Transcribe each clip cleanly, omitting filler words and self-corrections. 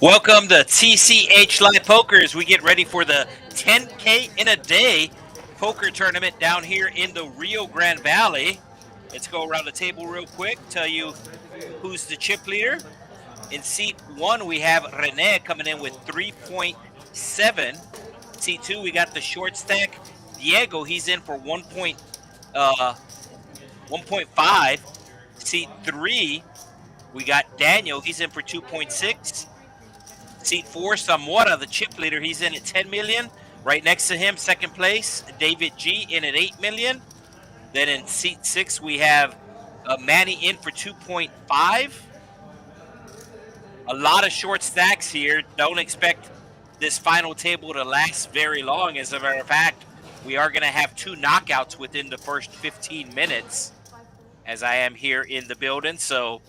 Welcome to TCH Live Poker as we get ready for the 10K in a day poker tournament down here in the Rio Grande Valley. Let's go around the table real quick, tell you who's the chip leader. In seat 1, we have Rene coming in with 3.7. Seat 2, we got the short stack Diego. He's in for 1.5. Seat 3, we got Daniel. He's in for 2.6. Seat 4, Zamora, the chip leader. He's in at 10 million. Right next to him, second place, David G in at 8 million. Then in seat 6, we have Manny in for 2.5. A lot of short stacks here. Don't expect this final table to last very long. As a matter of fact, we are going to have 2 knockouts within the first 15 minutes as I am here in the building. So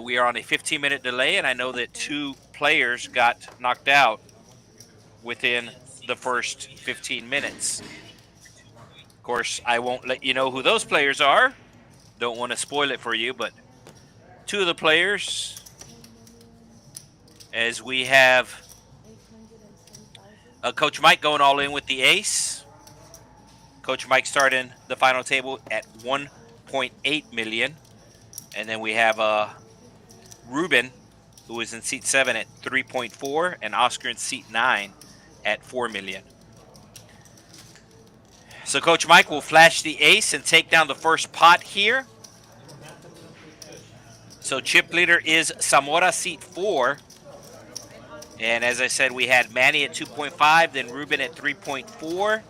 we are on a 15-minute delay, and I know that 2 players got knocked out within the first 15 minutes. Of course, I won't let you know who those players are. Don't want to spoil it for you, but 2 of the players, as we have Coach Mike going all in with the ace. Coach Mike starting the final table at 1.8 million. And then we have Ruben, who is in seat 7 at 3.4, and Oscar in seat 9 at 4 million. So Coach Mike will flash the ace and take down the first pot here. So chip leader is Zamora, seat 4. And as I said, we had Manny at 2.5, then Ruben at 3.4.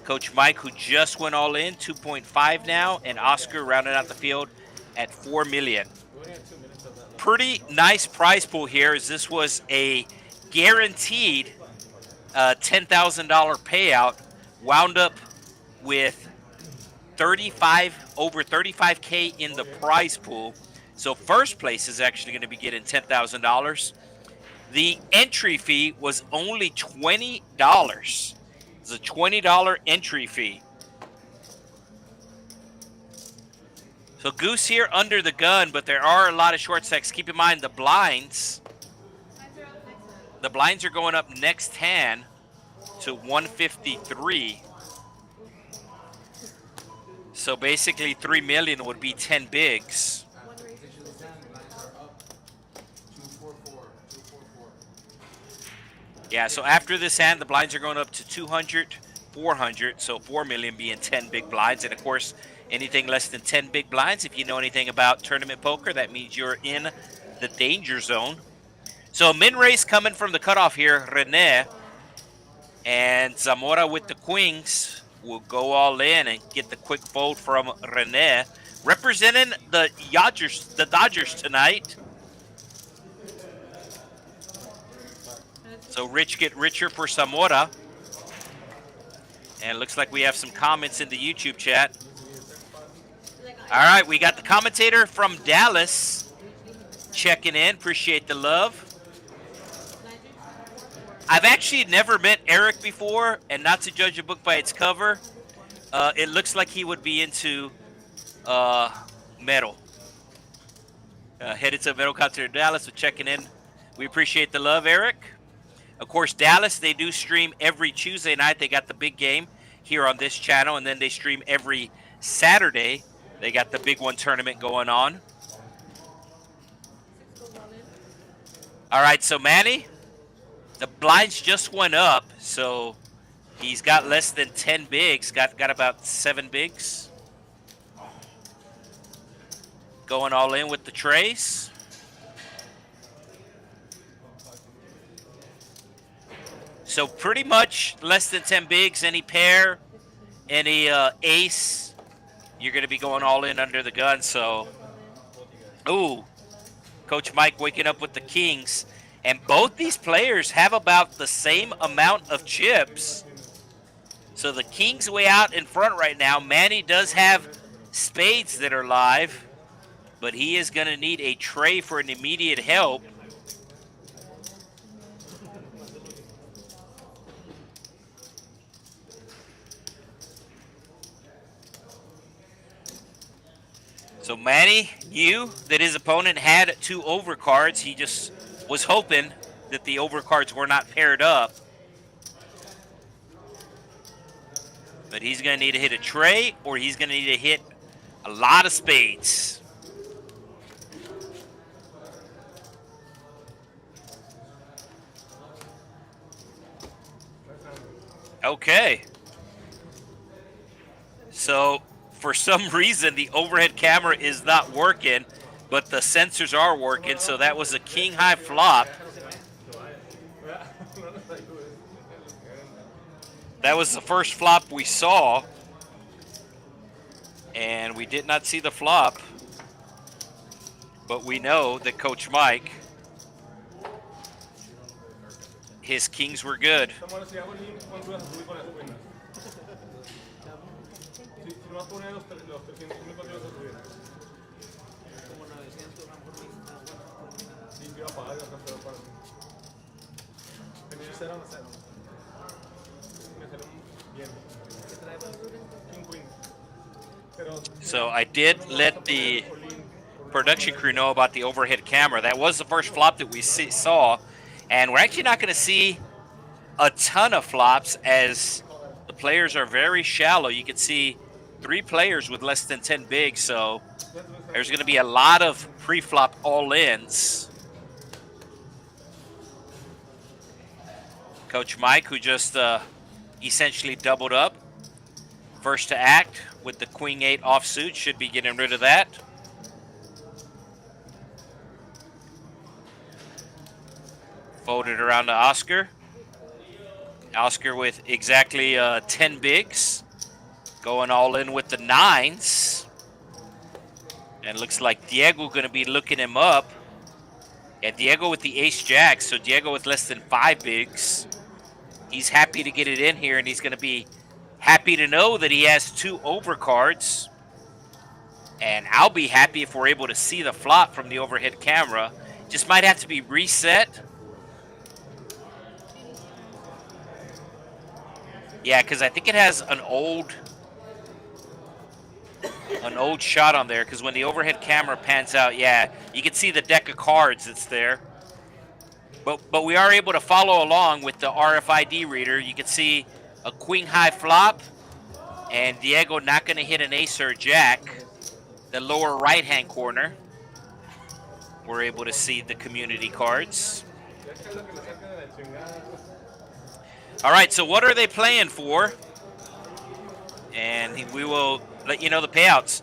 Coach Mike, who just went all in, 2.5 now, and Oscar rounding out the field at 4 million. Pretty nice prize pool here, as this was a guaranteed $10,000 payout, wound up with over 35K in the prize pool. So first place is actually going to be getting $10,000. The entry fee was only $20. It's a $20 entry fee. So Goose here under the gun, but there are a lot of short stacks. Keep in mind the blinds. The blinds are going up next hand to 153. So basically 3 million would be 10 bigs. Yeah, so after this hand, the blinds are going up to 200, 400, so 4 million being 10 big blinds. And of course, anything less than 10 big blinds, if you know anything about tournament poker, that means you're in the danger zone. So min race coming from the cutoff here, Rene. And Zamora with the queens will go all in and get the quick fold from Rene. Representing the Dodgers tonight. So rich get richer for Zamora. And it looks like we have some comments in the YouTube chat. All right, we got the commentator from Dallas checking in. Appreciate the love. I've actually never met Eric before, and not to judge a book by its cover, it looks like he would be into metal. Headed to Metal Concert in Dallas, so checking in. We appreciate the love, Eric. Of course, Dallas, they do stream every Tuesday night. They got the big game here on this channel, and then they stream every Saturday. They got the big one tournament going on. All right, so Manny, the blinds just went up, so he's got less than 10 bigs. Got about 7 bigs. Going all in with the trace. So pretty much less than 10 bigs, any pair, any ace, you're going to be going all in under the gun. So, ooh, Coach Mike waking up with the kings. And both these players have about the same amount of chips. So the king's way out in front right now. Manny does have spades that are live, but he is going to need a tray for an immediate help. So Manny knew that his opponent had 2 overcards. He just was hoping that the overcards were not paired up. But he's going to need to hit a tray, or he's going to need to hit a lot of spades. Okay. So, for some reason, the overhead camera is not working, but the sensors are working, so that was a king-high flop. That was the first flop we saw, and we did not see the flop, but we know that Coach Mike, his kings were good. So I did let the production crew know about the overhead camera. That was the first flop that we saw, and we're actually not going to see a ton of flops as the players are very shallow. You can see 3 players with less than 10 bigs, so there's going to be a lot of pre-flop all-ins. Coach Mike, who just essentially doubled up, first to act with the Queen-8 offsuit, should be getting rid of that. Folded around to Oscar. Oscar with exactly 10 bigs, going all in with the 9s. And looks like Diego going to be looking him up. Yeah, Diego with the ace-jack, so Diego with less than 5 bigs. He's happy to get it in here, and he's going to be happy to know that he has 2 overcards. And I'll be happy if we're able to see the flop from the overhead camera. Just might have to be reset. Yeah, because I think it has an old shot on there, because when the overhead camera pans out, yeah, you can see the deck of cards that's there. But we are able to follow along with the RFID reader. You can see a queen-high flop, and Diego not going to hit an ace or a jack. The lower right-hand corner, we're able to see the community cards. All right, so what are they playing for? And we will let you know the payouts.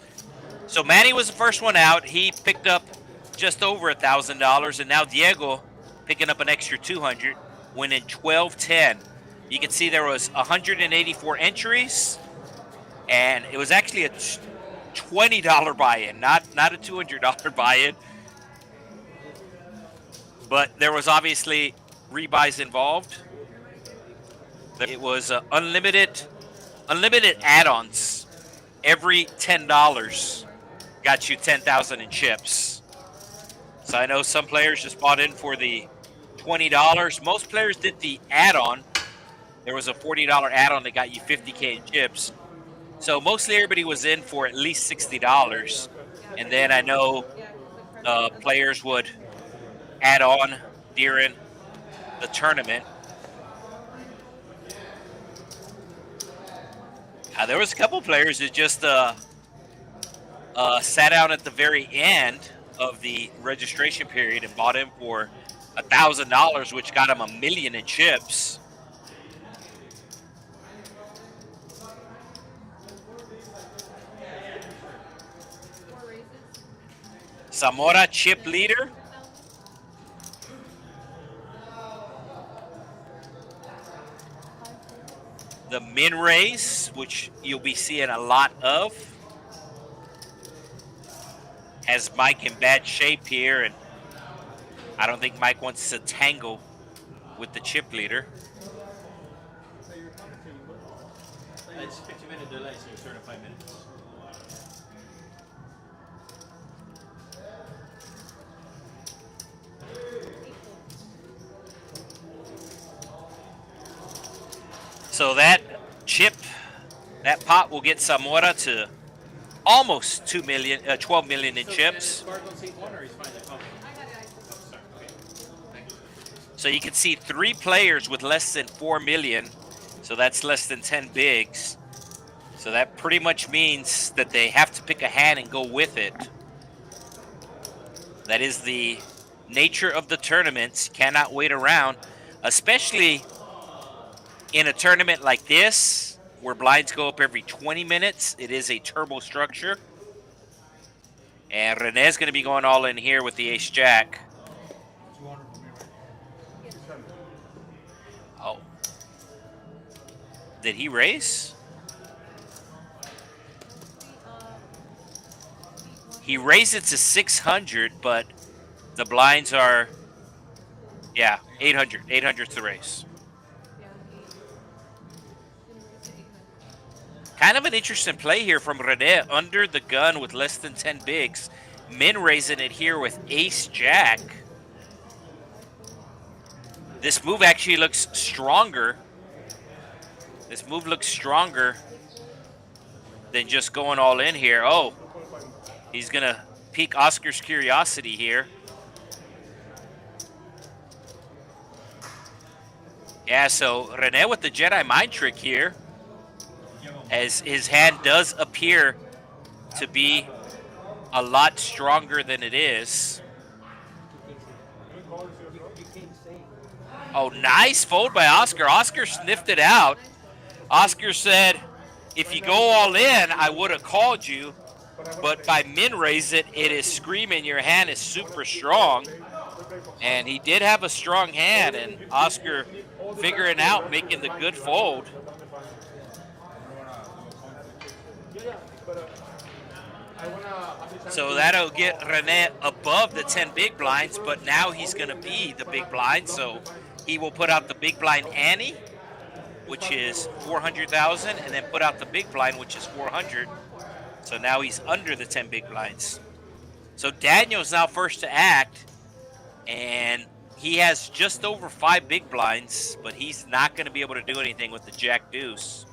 So Manny was the first one out. He picked up just over $1,000, and now Diego picking up an extra $200, winning 12-10. You can see there was 184 entries, and it was actually a $20 buy-in, not a $200 buy-in. But there was obviously rebuys involved. It was unlimited add-ons. Every $10 got you 10,000 in chips. So I know some players just bought in for the $20. Most players did the add-on. There was a $40 add-on that got you 50K in chips. So mostly everybody was in for at least $60. And then I know players would add on during the tournament. There was a couple players that just sat out at the very end of the registration period and bought in for $1,000, which got them $1 million in chips. Zamora chip leader. The min raise, which you'll be seeing a lot of. Has Mike in bad shape here, and I don't think Mike wants to tangle with the chip leader. It's 50-minute delay, so you start in 5 minutes. So that chip, that pot will get Zamora to almost 12 million in chips. Sparkle seat 1, or he's fine. Okay. Thank So you can see 3 players with less than 4 million. So that's less than 10 bigs. So that pretty much means that they have to pick a hand and go with it. That is the nature of the tournaments. Cannot wait around, especially in a tournament like this where blinds go up every 20 minutes. It is a turbo structure. And Rene's going to be going all in here with the ace-jack. Oh. Did he raise? He raised it to 600, but the blinds are, yeah, 800. 800's the raise. Kind of an interesting play here from Rene, under the gun with less than 10 bigs. Min raising it here with ace-jack. This move actually looks stronger. This move looks stronger than just going all in here. Oh, he's going to pique Oscar's curiosity here. Yeah, so Rene with the Jedi mind trick here, as his hand does appear to be a lot stronger than it is. Oh, nice fold by Oscar. Oscar sniffed it out. Oscar said, if you go all in, I would have called you. But by min raise it, it is screaming your hand is super strong. And he did have a strong hand, and Oscar figuring out, making the good fold. So that'll get Rene above the 10 big blinds, but now he's going to be the big blind. So he will put out the big blind ante, which is 400,000, and then put out the big blind, which is 400. So now he's under the 10 big blinds. So Daniel's now first to act, and he has just over 5 big blinds, but he's not going to be able to do anything with the jack deuce.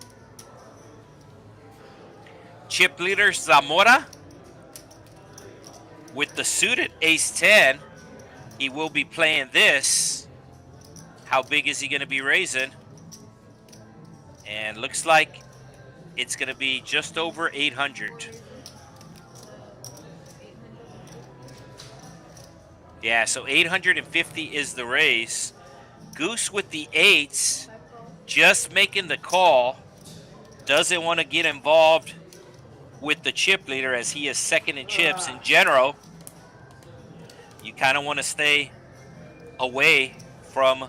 Chip leader Zamora with the suited ace-10. He will be playing this. How big is he going to be raising? And looks like it's going to be just over 800. Yeah, so 850 is the raise. Goose with the eights, just making the call. Doesn't want to get involved with the chip leader as he is second in chips. In general, you kind of want to stay away from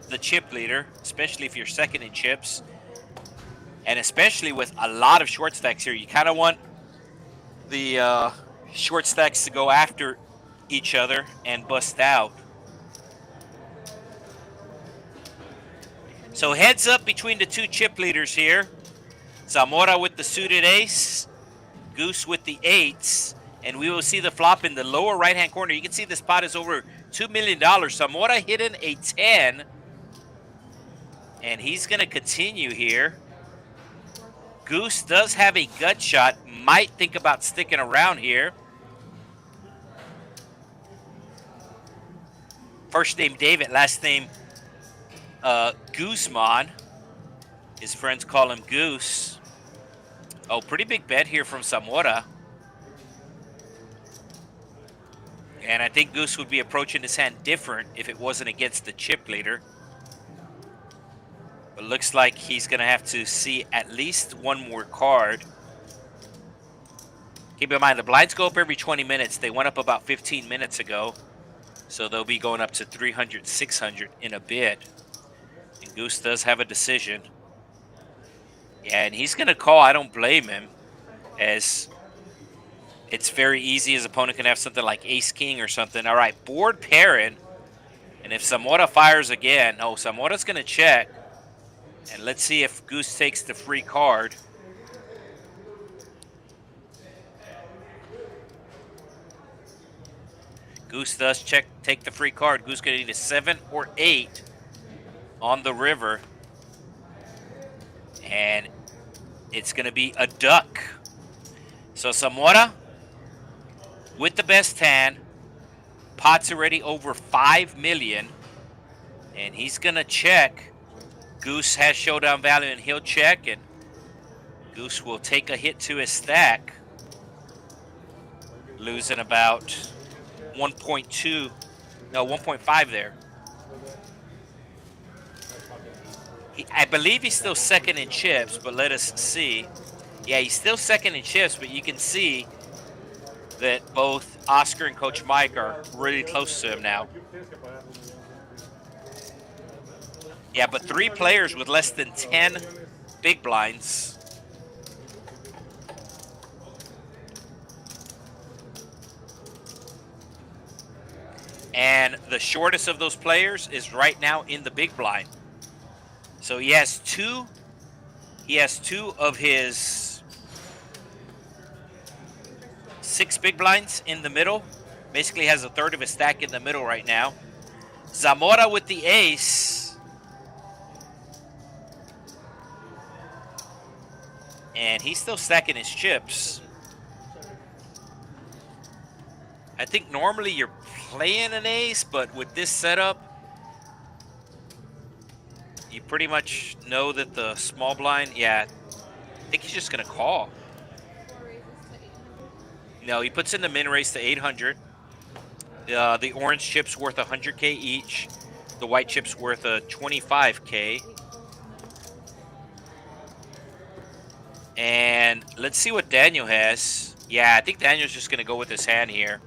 the chip leader, especially if you're second in chips. And especially with a lot of short stacks here, you kind of want the short stacks to go after each other and bust out. So heads up between the two chip leaders here. Zamora with the suited ace, Goose with the eights, and we will see the flop in the lower right-hand corner. You can see the spot is over $2 million. Zamora hitting a 10, and he's going to continue here. Goose does have a gut shot, might think about sticking around here. First name David, last name Guzman. His friends call him Goose. Oh, pretty big bet here from Zamora. And I think Goose would be approaching his hand different if it wasn't against the chip leader. But looks like he's going to have to see at least one more card. Keep in mind, the blinds go up every 20 minutes. They went up about 15 minutes ago. So they'll be going up to 300, 600 in a bit. And Goose does have a decision. Yeah, and he's going to call. I don't blame him, as it's very easy. His opponent can have something like ace-king or something. All right, board pairing. And if Zamora fires again, oh, Zamora's going to check. And let's see if Goose takes the free card. Goose does take the free card. Goose going to need a 7 or 8 on the river. And it's going to be a duck. So Zamora with the best hand. Pot's already over 5 million. And he's going to check. Goose has showdown value, and he'll check, and Goose will take a hit to his stack, losing about 1.2, no, 1.5 there. I believe he's still second in chips, but let us see. Yeah, he's still second in chips, but you can see that both Oscar and Coach Mike are really close to him now. Yeah, but 3 players with less than 10 big blinds. And the shortest of those players is right now in the big blind. So he has two of his 6 big blinds in the middle. Basically has a third of his stack in the middle right now. Zamora with the ace. And he's still stacking his chips. I think normally you're playing an ace, but with this setup, you pretty much know that the small blind, yeah, I think he's just going to call. No, he puts in the min raise to 800. The orange chip's worth 100K each. The white chip's worth 25K. And let's see what Daniel has. Yeah, I think Daniel's just going to go with his hand here.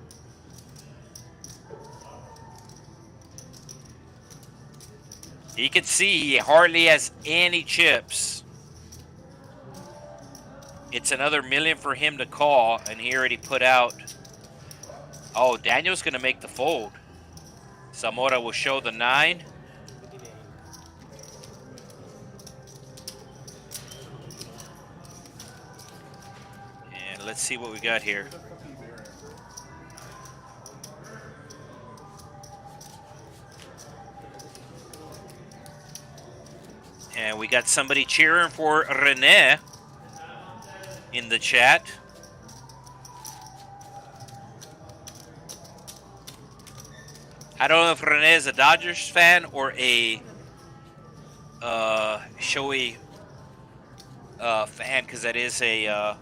You can see he hardly has any chips. It's another million for him to call, and he already put out. Oh, Daniel's going to make the fold. Zamora will show the 9. And let's see what we got here. And we got somebody cheering for Rene in the chat. I don't know if Rene is a Dodgers fan or a Shohei fan, because that is a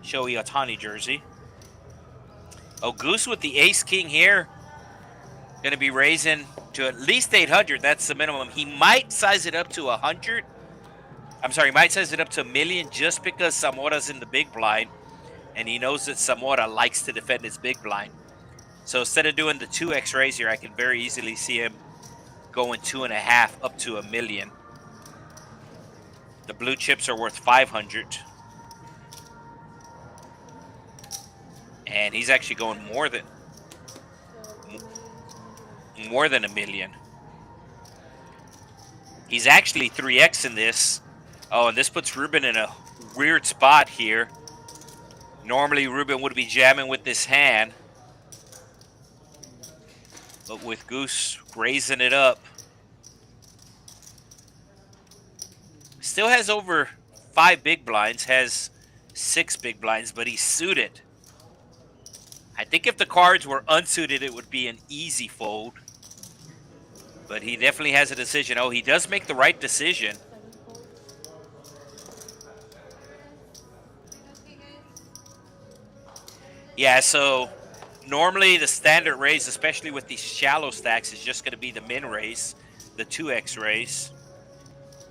Shohei Ohtani jersey. Oh, Goose with the ace-king here. Going to be raising to at least 800. That's the minimum. He might size it up to 100. I'm sorry, he might size it up to 1 million just because Zamora's in the big blind, and he knows that Zamora likes to defend his big blind. So instead of doing the 2x raise here, I can very easily see him going 2.5 up to 1 million. The blue chips are worth 500. And he's actually going more than 1 million. He's actually 3x in this. Oh, and this puts Ruben in a weird spot here. Normally Ruben would be jamming with this hand, but with Goose raising it up, still has over 5 big blinds, has 6 big blinds, but he's suited. I think if the cards were unsuited, it would be an easy fold. But he definitely has a decision. Oh, he does make the right decision. Yeah, so normally the standard raise, especially with these shallow stacks, is just going to be the min raise, the 2x raise.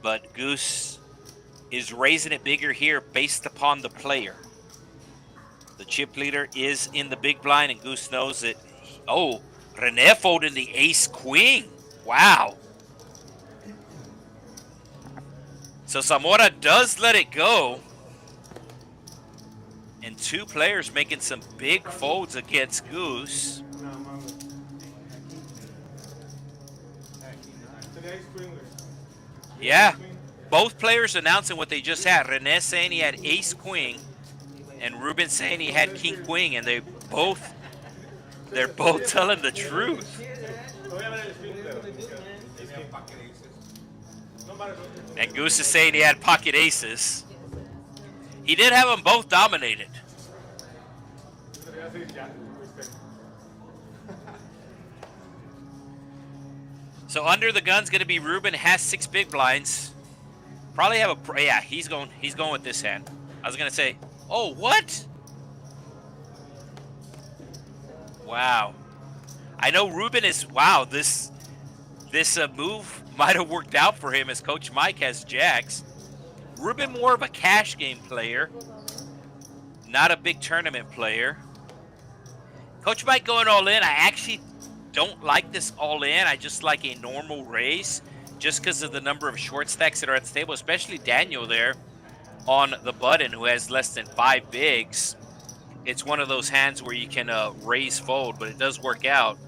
But Goose is raising it bigger here based upon the player. The chip leader is in the big blind, and Goose knows that. Oh, Rene folding the ace-queen. Wow. So Zamora does let it go. And 2 players making some big folds against Goose. Yeah. Both players announcing what they just had. Rene saying he had ace-queen, and Ruben saying he had king-queen, and they're both telling the truth. And Goose is saying he had pocket aces. He did have them both dominated. So under the gun's going to be Ruben, has 6 big blinds. Probably have a, yeah, he's going with this hand. I was going to say, oh, what? Wow. I know Ruben is, wow, this move might have worked out for him as Coach Mike has jacks. Ruben more of a cash game player, not a big tournament player. Coach Mike going all in. I actually don't like this all in. I just like a normal raise just because of the number of short stacks that are at the table, especially Daniel there on the button who has less than 5 bigs. It's one of those hands where you can raise fold, but it does work out.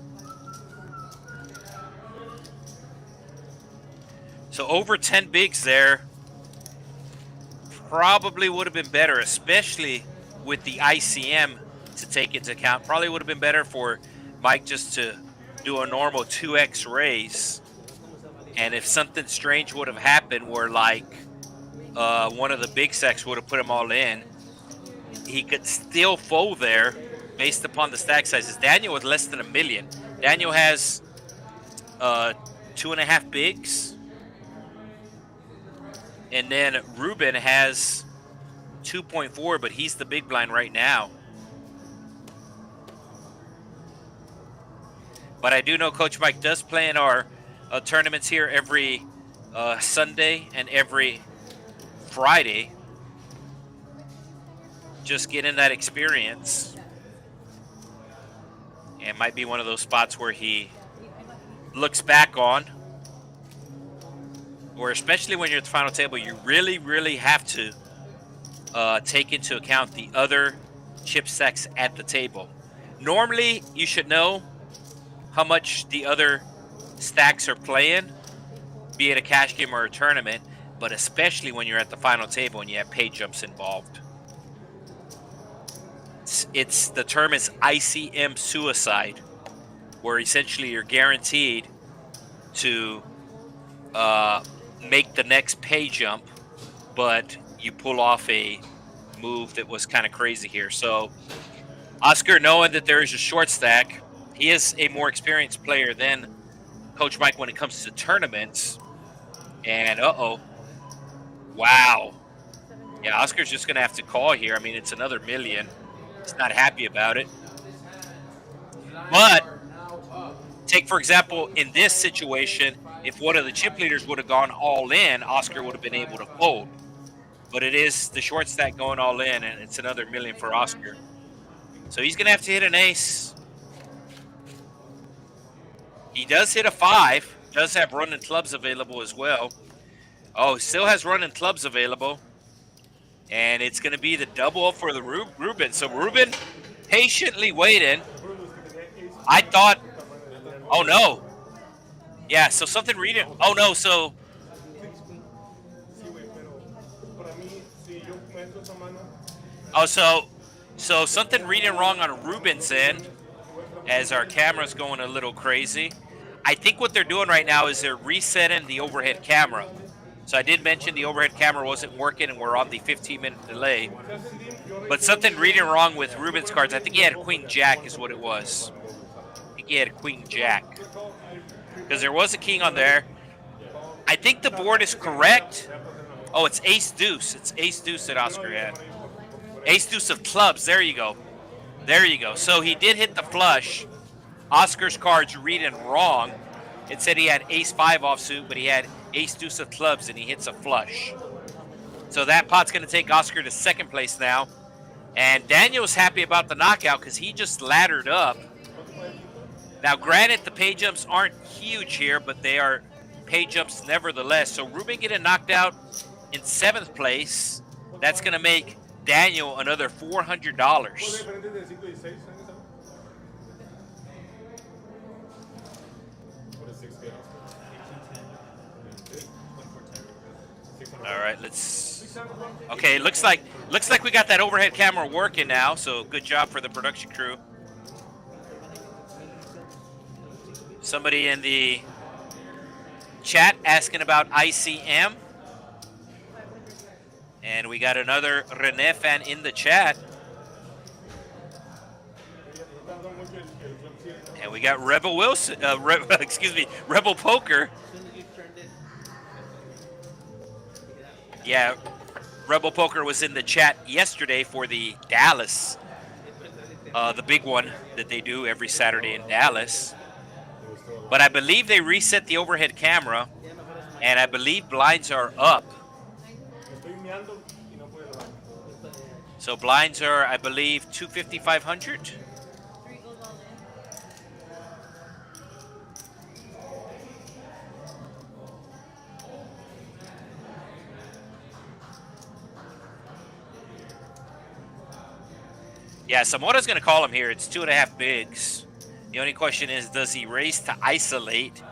So over 10 bigs there probably would have been better, especially with the ICM to take into account. Probably would have been better for Mike just to do a normal 2x raise. And if something strange would have happened where like one of the big stacks would have put him all in, he could still fold there based upon the stack sizes. Daniel with less than $1 million. Daniel has 2.5 bigs. And then Ruben has 2.4, but he's the big blind right now. But I do know Coach Mike does play in our tournaments here every Sunday and every Friday. Just getting that experience. And it might be one of those spots where he looks back on, or especially when you're at the final table, you really, really have to take into account the other chip stacks at the table. Normally, you should know how much the other stacks are playing, be it a cash game or a tournament, but especially when you're at the final table and you have pay jumps involved. It's the term is ICM suicide, where essentially you're guaranteed to make the next pay jump, but you pull off a move that was kind of crazy here. So Oscar, knowing that there is a short stack, he is a more experienced player than Coach Mike when it comes to tournaments. And wow. Yeah, Oscar's just going to have to call here. I mean, it's another $1 million. He's not happy about it. But take, for example, in this situation, if one of the chip leaders would have gone all in, Oscar would have been able to fold. But it is the short stack going all in, and it's another $1 million for Oscar. So he's going to have to hit an ace. He does hit a 5. Does have running clubs available as well. Oh, still has running clubs available. And it's going to be the double up for the Ruben. So Ruben patiently waiting. I thought, oh no. Yeah, so something reading. Oh no, so. Oh, so something reading wrong on Ruben's end as our camera's going a little crazy. I think what they're doing right now is they're resetting the overhead camera. So I did mention the overhead camera wasn't working and we're on the 15-minute delay. But something reading wrong with Ruben's cards. I think he had a Queen Jack is what it was. I think he had a Queen Jack. Because there was a king on there. I think the board is correct. Oh, it's Ace Deuce. It's Ace Deuce that Oscar had. Ace Deuce of clubs. There you go. There you go. So he did hit the flush. Oscar's cards reading wrong. It said he had Ace 5 offsuit, but he had Ace Deuce of clubs, and he hits a flush. So that pot's going to take Oscar to second place now. And Daniel's happy about the knockout because he just laddered up. Now, granted, the pay jumps aren't huge here, but they are pay jumps nevertheless. So Ruben getting knocked out in 7th place. That's going to make Daniel another $400. All right, let's. Okay, looks like we got that overhead camera working now. So good job for the production crew. Somebody in the chat asking about ICM, and we got another Rene fan in the chat. And We got Rebel Wilson, excuse me, Rebel Poker. Yeah, Rebel Poker was in the chat yesterday for the Dallas, the big one that they do every Saturday in Dallas. But I believe they reset the overhead camera, and I believe blinds are up. So blinds are, I believe, 250, 500. Yeah, Samora's going to call him here. It's 2.5 bigs. The only question is, does he raise to isolate?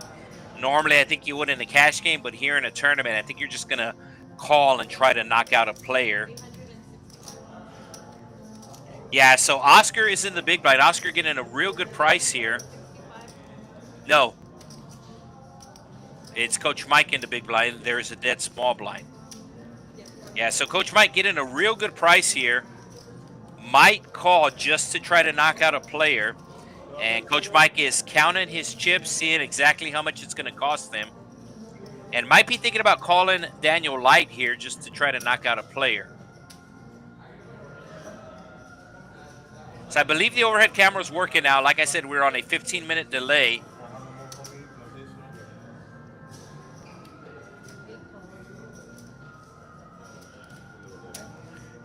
Normally, I think you would in a cash game, but here in a tournament, I think you're just going to call and try to knock out a player. Yeah, so Oscar is in the big blind. Oscar getting a real good price here. No. It's Coach Mike in the big blind. There's a dead small blind. Yeah, so Coach Mike getting a real good price here. Might call just to try to knock out a player. And Coach Mike is counting his chips, seeing exactly how much it's going to cost them. And might be thinking about calling Daniel Light here just to try to knock out a player. So I believe the overhead camera is working now. Like I said, we're on a 15-minute delay.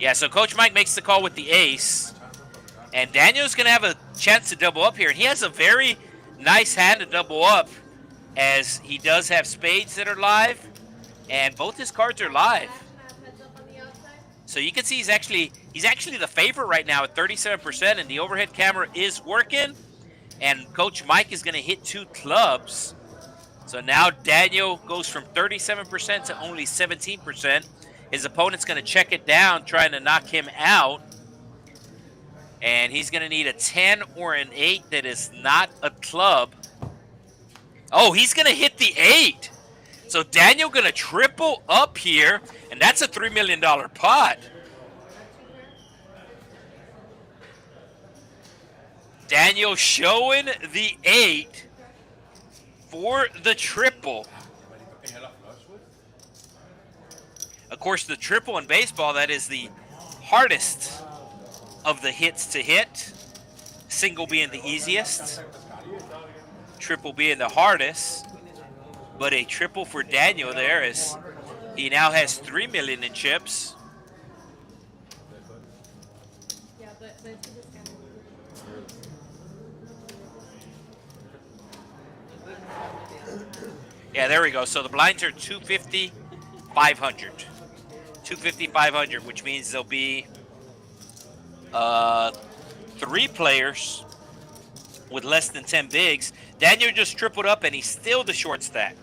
Yeah, so Coach Mike makes the call with the ace. And Daniel's going to have a chance to double up here. And he has a very nice hand to double up, as he does have spades that are live. And both his cards are live. So you can see he's actually the favorite right now at 37%. And the overhead camera is working. And Coach Mike is going to hit 2 clubs. So now Daniel goes from 37% to only 17%. His opponent's going to check it down, trying to knock him out. And he's going to need a 10 or an 8 that is not a club. Oh, he's going to hit the 8. So Daniel going to triple up here, and that's a $3 million pot. Daniel showing the 8 for the triple. Of course, the triple in baseball, that is the hardest of the hits to hit. Single being the easiest. Triple being the hardest. But a triple for Daniel there, is he now has $3 million in chips. Yeah, there we go. So the blinds are 250, 500. 250, 500, which means there'll be 3 players with less than 10 bigs. Daniel just tripled up, and he's still the short stack.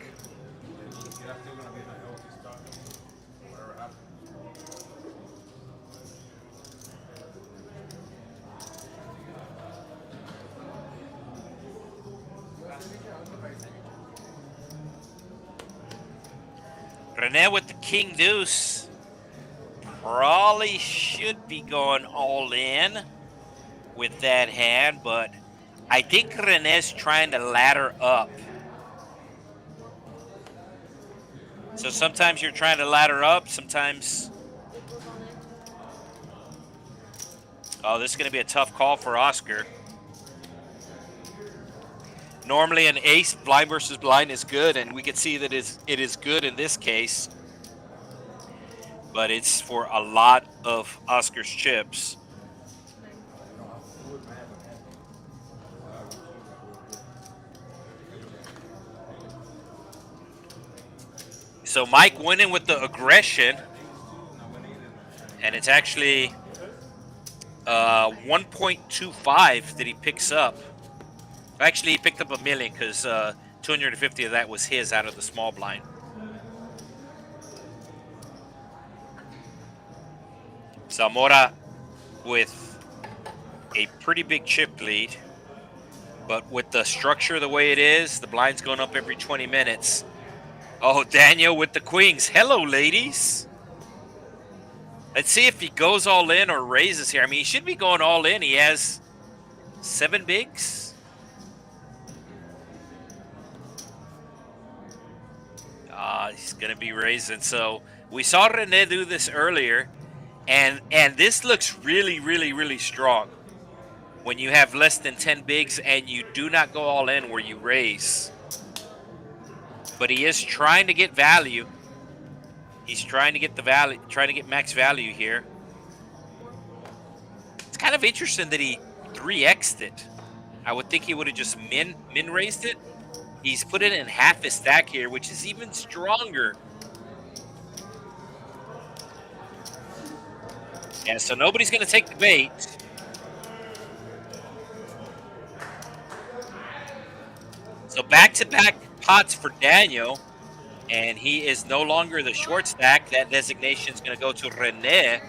Rene with the king deuce. Probably should be going all in with that hand, but I think Rene's trying to ladder up. So sometimes you're trying to ladder up, sometimes... Oh, this is going to be a tough call for Oscar. Normally an ace, blind versus blind, is good, and we can see that it is good in this case. But it's for a lot of Oscar's chips. So Mike went in with the aggression, and it's actually 1.25 that he picks up. Actually, he picked up $1 million because 250 of that was his out of the small blind. Zamora with a pretty big chip lead, but with the structure the way it is, the blind's going up every 20 minutes. Oh, Daniel with the queens. Hello, ladies. Let's see if he goes all in or raises here. I mean, he should be going all in. He has 7 bigs. He's going to be raising. So we saw Rene do this earlier, and this looks really, really, really strong. When you have less than 10 bigs and you do not go all in where you raise. But he is trying to get value. He's trying to get the value, trying to get max value here. It's kind of interesting that he 3x'd it. I would think he would have just min raised it. He's put it in half his stack here, which is even stronger. Yeah, so nobody's going to take the bait. So back-to-back pots for Daniel, and he is no longer the short stack. That designation is going to go to Rene,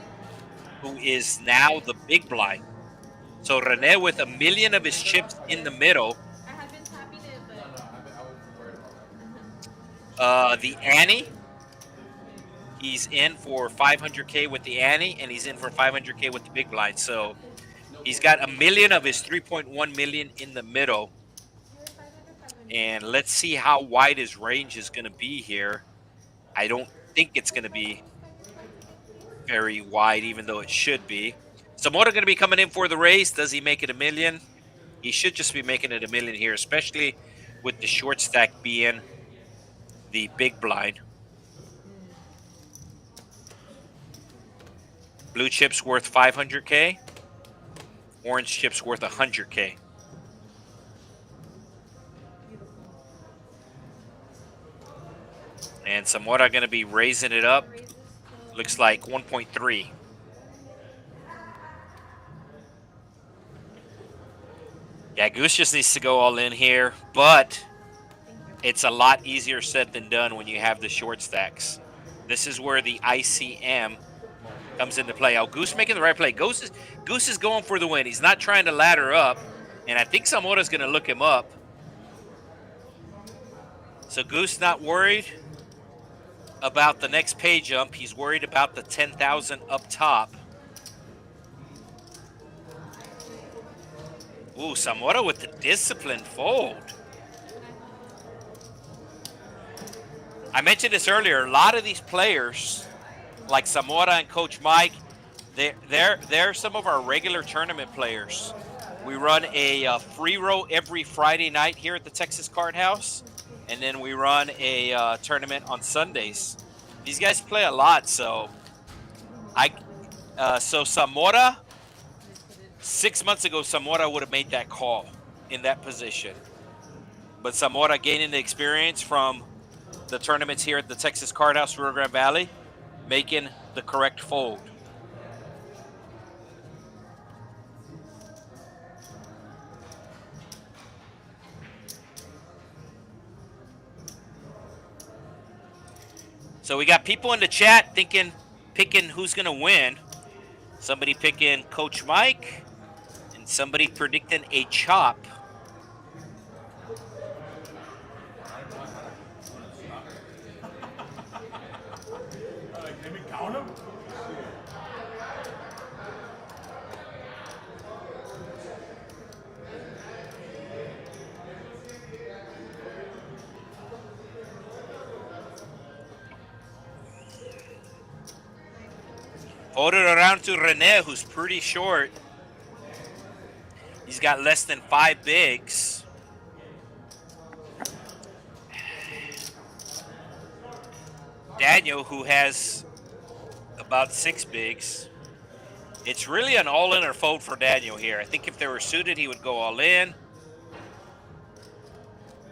who is now the big blind. So Rene with 1 million of his chips in the middle. The Annie, he's in for 500K with the Annie, and he's in for 500K with the big blind. So he's got 1 million of his 3.1 million in the middle. And let's see how wide his range is going to be here. I don't think it's going to be very wide, even though it should be. Zamora going to be coming in for the raise. Does he make it 1 million? He should just be making it 1 million here, especially with the short stack being the big blind. Blue chip's worth 500K. Orange chip's worth 100K. And Zamora going to be raising it up. Looks like 1.3. Yeah, Goose just needs to go all in here, but it's a lot easier said than done when you have the short stacks. This is where the ICM comes into play. Oh, Goose making the right play. Goose is going for the win. He's not trying to ladder up, and I think Zamora's going to look him up. So Goose not worried about the next pay jump. He's worried about the 10,000 up top. Ooh, Zamora with the disciplined fold. I mentioned this earlier. A lot of these players, like Zamora and Coach Mike, they're some of our regular tournament players. We run a free roll every Friday night here at the Texas Card House, and then we run a tournament on Sundays. These guys play a lot, so so Zamora, 6 months ago, Zamora would have made that call in that position. But Zamora gaining the experience from the tournaments here at the Texas Card House, Rio Grande Valley, making the correct fold. So we got people in the chat picking who's going to win. Somebody picking Coach Mike, and somebody predicting a chop. Can we count them? Folded around to Rene, who's pretty short. He's got less than 5 bigs. Daniel, who has about 6 bigs. It's really an all-in or fold for Daniel here. I think if they were suited, he would go all in.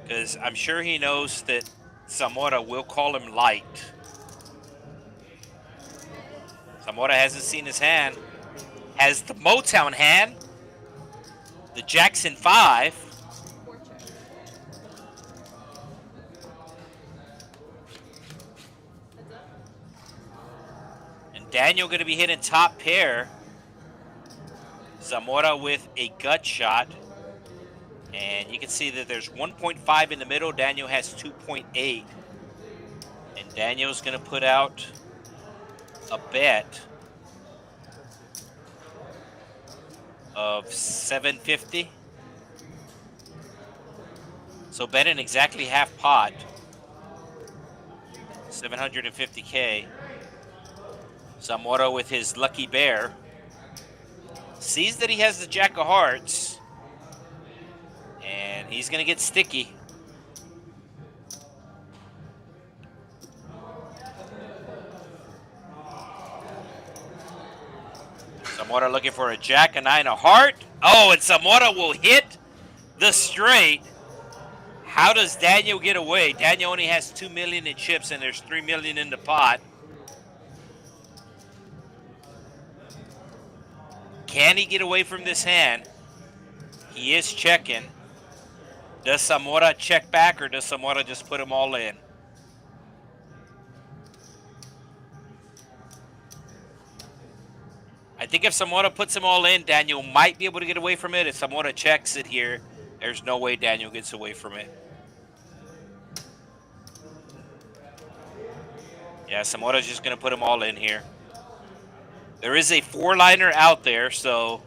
Because I'm sure he knows that Zamora will call him light. Zamora hasn't seen his hand. Has the Motown hand. The Jackson 5. And Daniel going to be hitting top pair. Zamora with a gut shot. And you can see that there's 1.5 in the middle. Daniel has 2.8. And Daniel's going to put out a bet of 750. So betting exactly half pot. 750K. Zamora with his lucky bear. Sees that he has the jack of hearts. And he's going to get sticky. Zamora looking for a jack, a nine, a heart. Oh, and Zamora will hit the straight. How does Daniel get away? Daniel only has 2 million in chips, and there's 3 million in the pot. Can he get away from this hand? He is checking. Does Zamora check back, or does Zamora just put them all in? I think if Zamora puts them all in, Daniel might be able to get away from it. If Zamora checks it here, there's no way Daniel gets away from it. Yeah, Zamora's just going to put them all in here. There is a 4-liner out there, so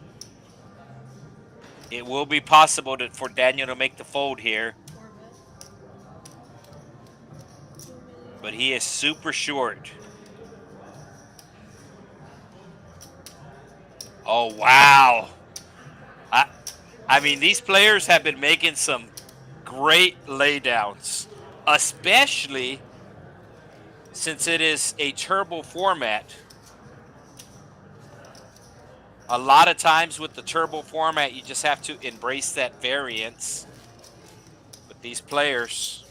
it will be possible for Daniel to make the fold here. But he is super short. Oh, wow. I mean, these players have been making some great laydowns, especially since it is a turbo format. A lot of times with the turbo format, you just have to embrace that variance. But these players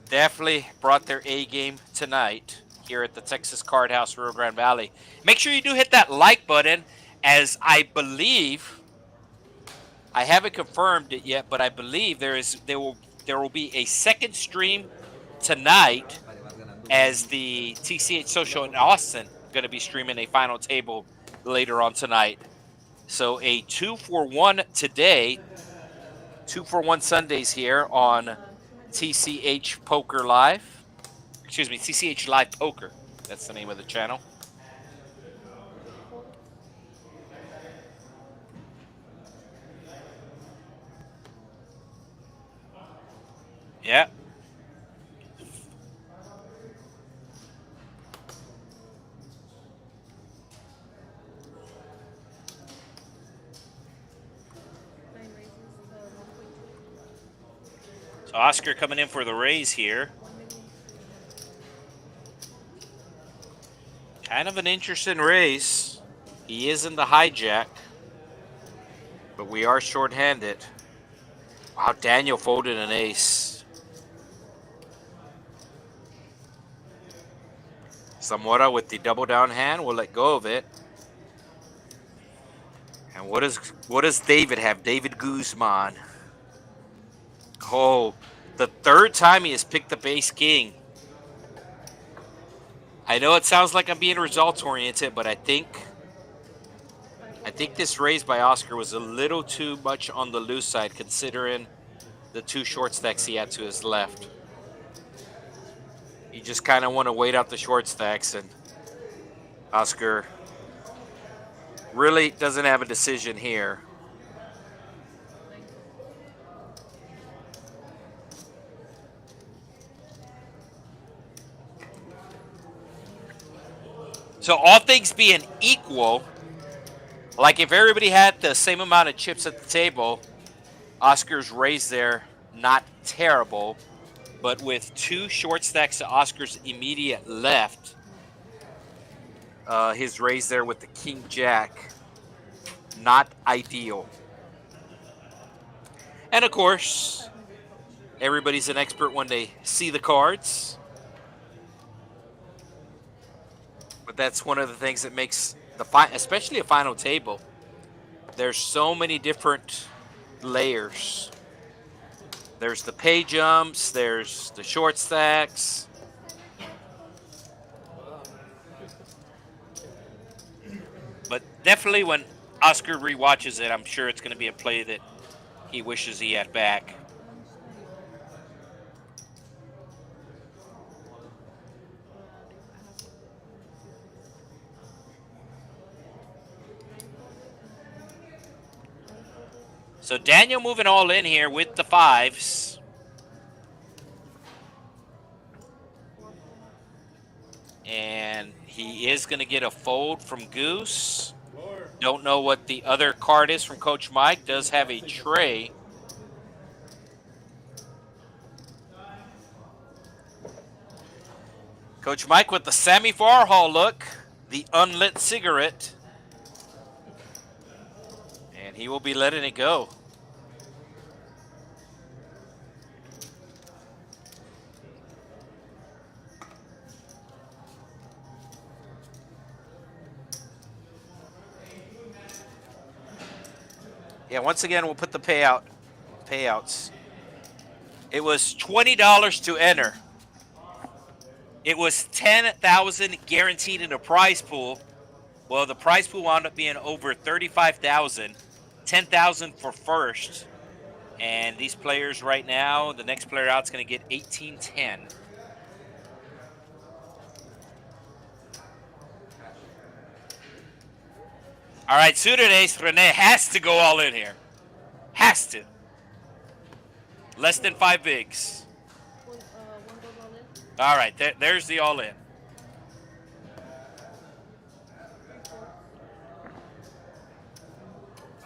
definitely brought their A game tonight here at the Texas Card House, Rio Grande Valley. Make sure you do hit that like button, as I believe, I haven't confirmed it yet, but I believe there will be a second stream tonight, as the TCH Social in Austin going to be streaming a final table later on tonight. So a 2-for-1 today, 2-for-1 Sundays here on TCH Poker Live. Excuse me, TCH Live Poker. That's the name of the channel. Yeah. So Oscar coming in for the raise here. Kind of an interesting raise. He is in the hijack, but we are short-handed. Wow, Daniel folded an ace. Zamora with the double down hand will let go of it. And what does David have? David Guzman. Oh, the third time he has picked the ace king. I know it sounds like I'm being results oriented, but I think this raise by Oscar was a little too much on the loose side, considering the 2 short stacks he had to his left. You just kind of want to wait out the short stacks, and Oscar really doesn't have a decision here. So all things being equal, like if everybody had the same amount of chips at the table, Oscar's raise there, not terrible. But with 2 short stacks to Oscar's immediate left, his raise there with the King Jack, not ideal. And of course, everybody's an expert when they see the cards. But that's one of the things that makes especially a final table. There's so many different layers. There's the pay jumps, there's the short stacks. But definitely when Oscar rewatches it, I'm sure it's going to be a play that he wishes he had back. So Daniel moving all in here with the 5s. And he is going to get a fold from Goose. Don't know what the other card is from Coach Mike. Does have a tray. Coach Mike with the Sammy Farhall look, the unlit cigarette. And he will be letting it go. Yeah, once again, we'll put the payouts. It was $20 to enter. It was $10,000 guaranteed in the prize pool. Well, the prize pool wound up being over $35,000, $10,000 for first. And these players right now, the next player out is going to get $18.10. All right, suited ace, Rene has to go all in here. Has to. Less than 5 bigs. All right, there's the all in.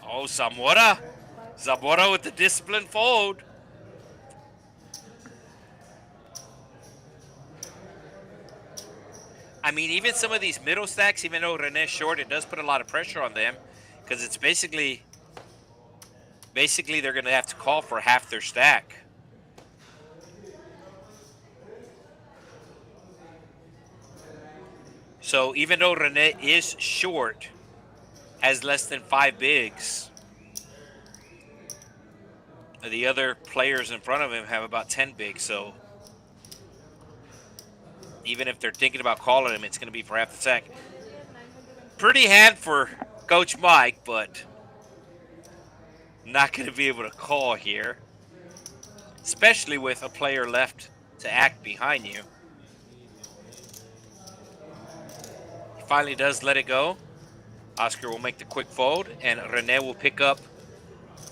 Oh, Zamora. Zamora with the disciplined fold. I mean, even some of these middle stacks, even though Rene's short, it does put a lot of pressure on them because it's basically they're going to have to call for half their stack. So even though Rene is short, has less than 5 bigs, the other players in front of him have about 10 bigs. So even if they're thinking about calling him, it's going to be for half the stack. Pretty hand for Coach Mike, but not going to be able to call here, especially with a player left to act behind you. He finally does let it go. Oscar will make the quick fold, and Rene will pick up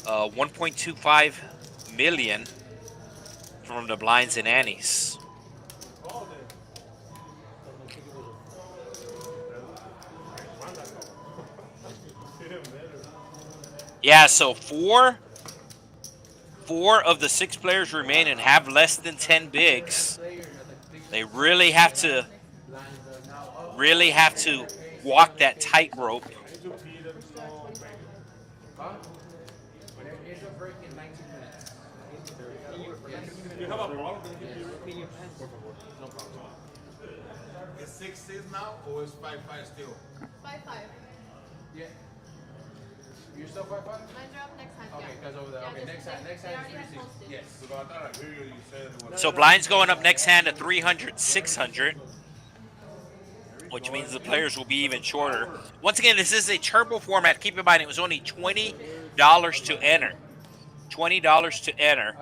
1.25 million from the blinds and antes. Yeah, so four of the 6 players remaining have less than 10 bigs. They really have to walk that tightrope. It's 6-6 now, or it's 5-5 still? 5-5. Yeah. You're still 5-5? Mine drop next time. Okay, because over there. Okay, next time is 3-6. Yes. So I thought I heard you said it was. So blinds going up next hand to 300, 600, which means the players will be even shorter. Once again, this is a turbo format. Keep in mind, it was only $20 to enter. $20 to enter.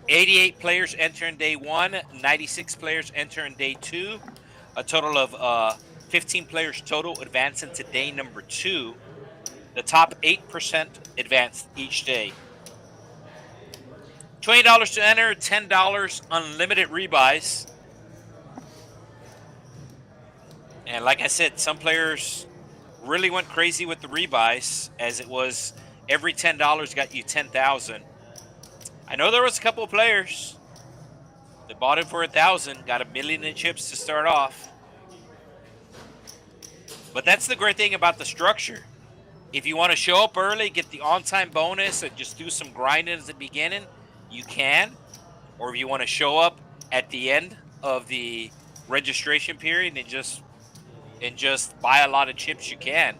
88 players enter in day 1, 96 players enter in day 2. A total of 15 players total advance into day number 2. The top 8% advance each day. $20 to enter, $10 unlimited rebuys. And like I said, some players really went crazy with the rebuys, as it was every $10 got you 10,000. I know there was a couple of players that bought it for 1,000, got $1 million in chips to start off. But that's the great thing about the structure. If you want to show up early, get the on-time bonus, and just do some grinding at the beginning, you can. Or if you want to show up at the end of the registration period and just buy a lot of chips, you can.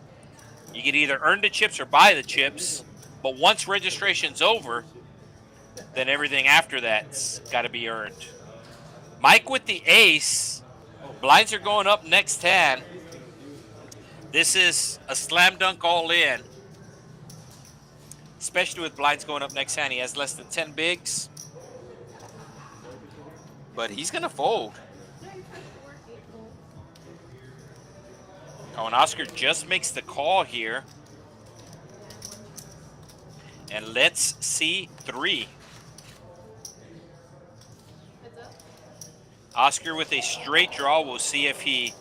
You can either earn the chips or buy the chips. But once registration's over, then everything after that's got to be earned. Mike with the ace. Blinds are going up next hand. This is a slam dunk all in, especially with blinds going up next hand. He has less than 10 bigs, but he's going to fold. Oh, and Oscar just makes the call here. And let's see 3. Oscar with a straight draw. We'll see if he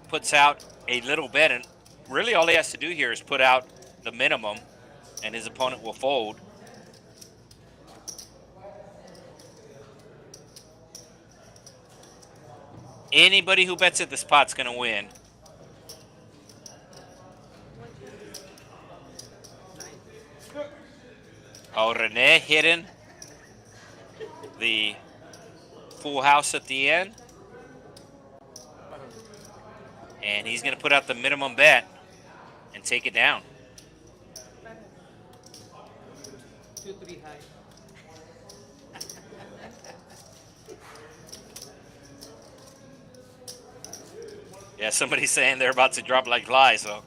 puts out a little bet. And really all he has to do here is put out the minimum, and his opponent will fold. Anybody who bets at the spot's going to win. Oh, Rene hitting the full house at the end. And he's going to put out the minimum bet and take it down. 2-3 high. Yeah, somebody's saying they're about to drop like flies, so.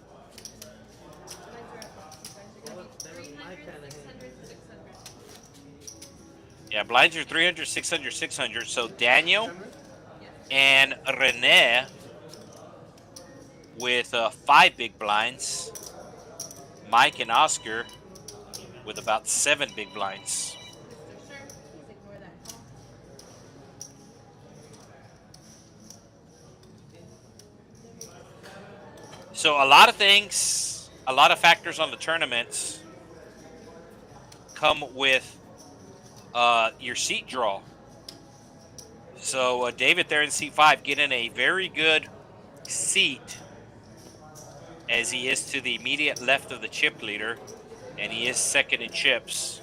Yeah, blinds are 300, 600, 600. So Daniel and Rene with 5 big blinds. Mike and Oscar with about 7 big blinds. So a lot of things, a lot of factors on the tournaments come with your seat draw. So David there in seat 5 getting a very good seat, as he is to the immediate left of the chip leader, and he is second in chips.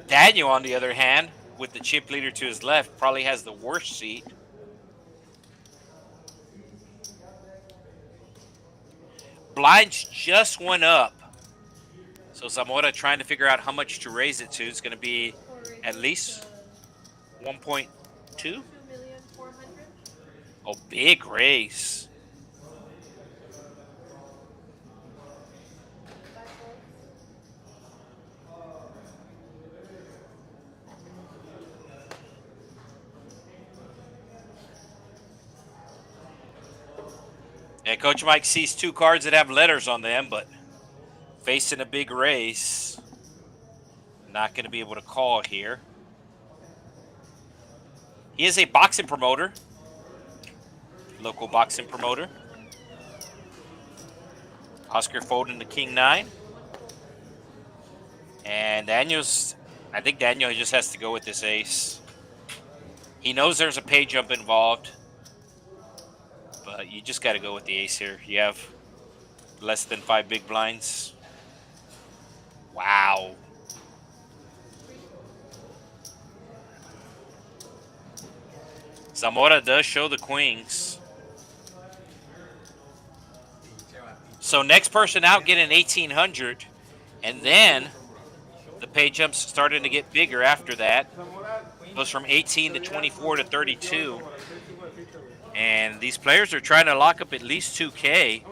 Daniel, on the other hand, with the chip leader to his left, probably has the worst seat. Blinds just went up. So Zamora trying to figure out how much to raise it to. It's going to be at least 1.2. Oh, big raise. Yeah, Coach Mike sees 2 cards that have letters on them, but facing a big raise, not going to be able to call here. He is a boxing promoter, local boxing promoter. Oscar folding the King 9. And Daniel's, I think Daniel just has to go with this ace. He knows there's a pay jump involved, but you just got to go with the ace here. You have less than 5 big blinds. Wow. Zamora does show the queens. So next person out getting 1,800, and then the pay jumps starting to get bigger after that. Goes from 18 to 24 to 32. And these players are trying to lock up at least 2K.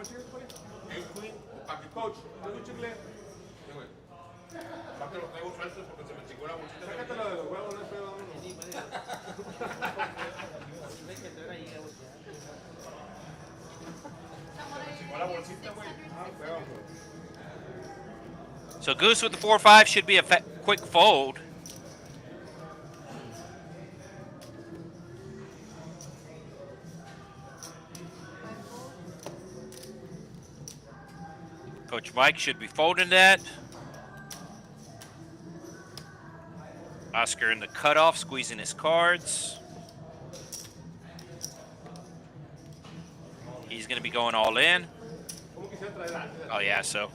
So Goose with the 4-5 should be a quick fold. Coach Mike should be folding that. Oscar in the cutoff, squeezing his cards. He's going to be going all in. Oh, yeah, so.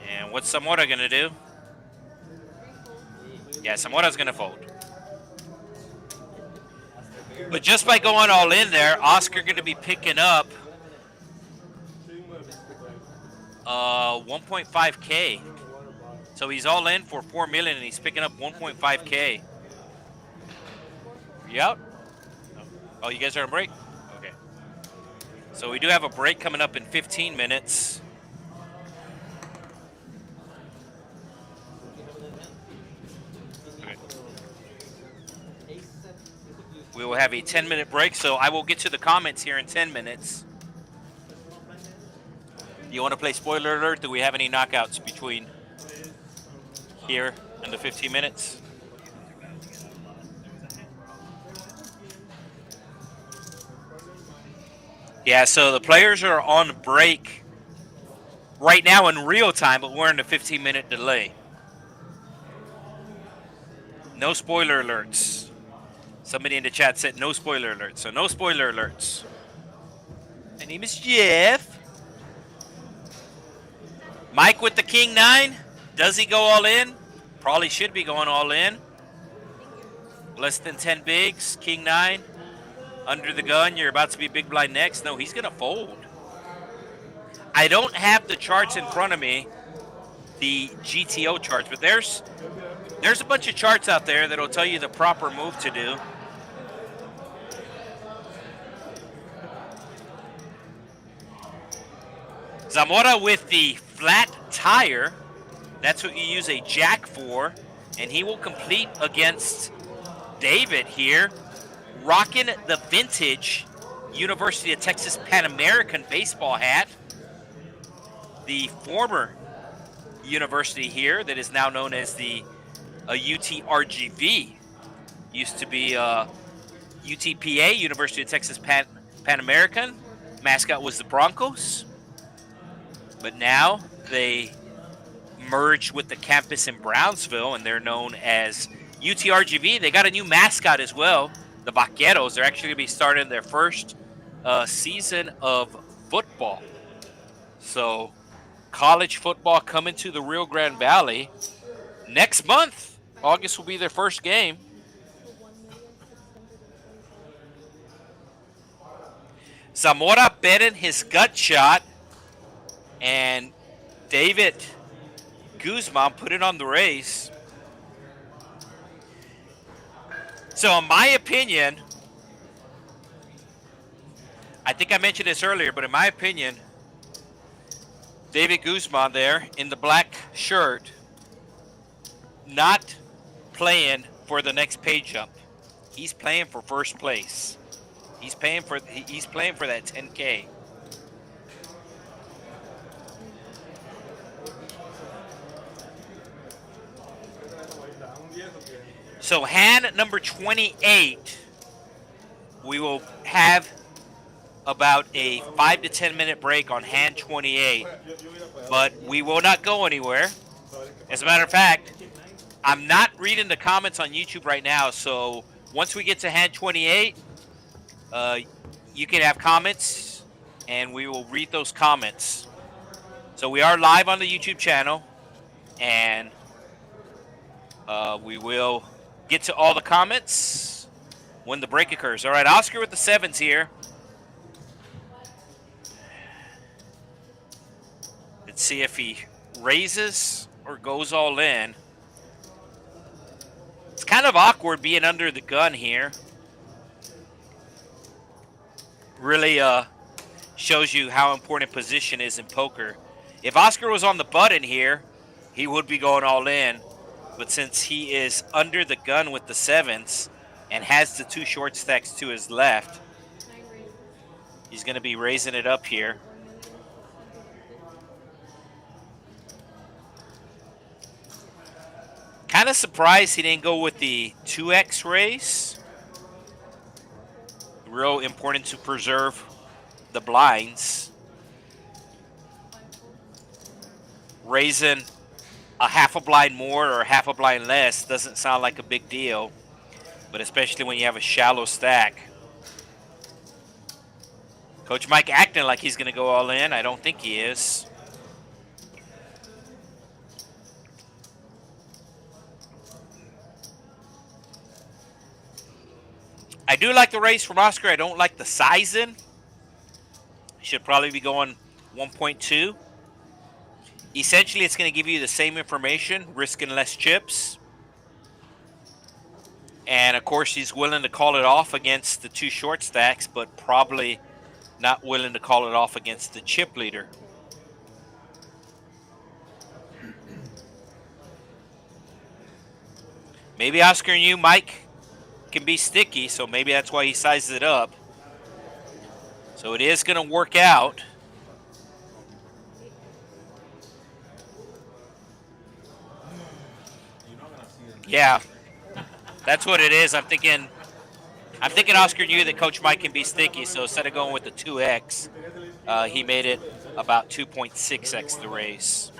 And what's Zamora going to do? Yeah, Zamora's going to fold. But just by going all in there, Oscar going to be picking up 1.5K. So he's all in for 4 million, and he's picking up 1.5K. You out? Oh, you guys are on break? Okay. So we do have a break coming up in 15 minutes. Okay. We will have a 10-minute break, so I will get to the comments here in 10 minutes. You want to play spoiler alert? Do we have any knockouts between here in the 15 minutes. Yeah, so the players are on break right now in real time, but we're in a 15-minute delay. No spoiler alerts. Somebody in the chat said no spoiler alerts, so no spoiler alerts. My name is Jeff. Mike with the King 9. Does he go all in? Probably should be going all in. Less than 10 bigs. King 9. Under the gun. You're about to be big blind next. No, he's going to fold. I don't have the charts in front of me, the GTO charts, but there's a bunch of charts out there that'll tell you the proper move to do. Zamora with the flat tire. That's what you use a jack for. And he will complete against David here. Rocking the vintage University of Texas Pan American baseball hat. The former university here that is now known as the UTRGV. Used to be UTPA, University of Texas Pan American. Mascot was the Broncos. But now they merged with the campus in Brownsville, and they're known as UTRGV. They got a new mascot as well, the Vaqueros. They're actually going to be starting their first season of football. So college football coming to the Rio Grande Valley next month. August will be their first game. Zamora betting his gut shot, and David Guzman put it on the race. So in my opinion, I think I mentioned this earlier, but in my opinion, David Guzman there in the black shirt, not playing for the next pay jump. He's playing for first place. He's playing for that 10K. So hand number 28, we will have about a 5 to 10 minute break on hand 28, but we will not go anywhere. As a matter of fact, I'm not reading the comments on YouTube right now, so once we get to hand 28, you can have comments, and we will read those comments. So we are live on the YouTube channel, and we will get to all the comments when the break occurs. All right, Oscar with the 7s here. Let's see if he raises or goes all in. It's kind of awkward being under the gun here. Really shows you how important position is in poker. If Oscar was on the button here, he would be going all in. But since he is under the gun with the 7s and has the 2 short stacks to his left, he's going to be raising it up here. Kind of surprised he didn't go with the 2x raise. Real important to preserve the blinds. Raising a half a blind more or half a blind less doesn't sound like a big deal, but especially when you have a shallow stack. Coach Mike acting like he's going to go all in. I don't think he is. I do like the raise from Oscar. I don't like the sizing. Should probably be going 1.2. Essentially, it's going to give you the same information, risking less chips. And, of course, he's willing to call it off against the 2 short stacks, but probably not willing to call it off against the chip leader. Maybe Oscar and you, Mike, can be sticky, so maybe that's why he sizes it up. So it is going to work out. Yeah, that's what it is. I'm thinking Oscar knew that Coach Mike can be sticky, so instead of going with the 2x, he made it about 2.6x the race.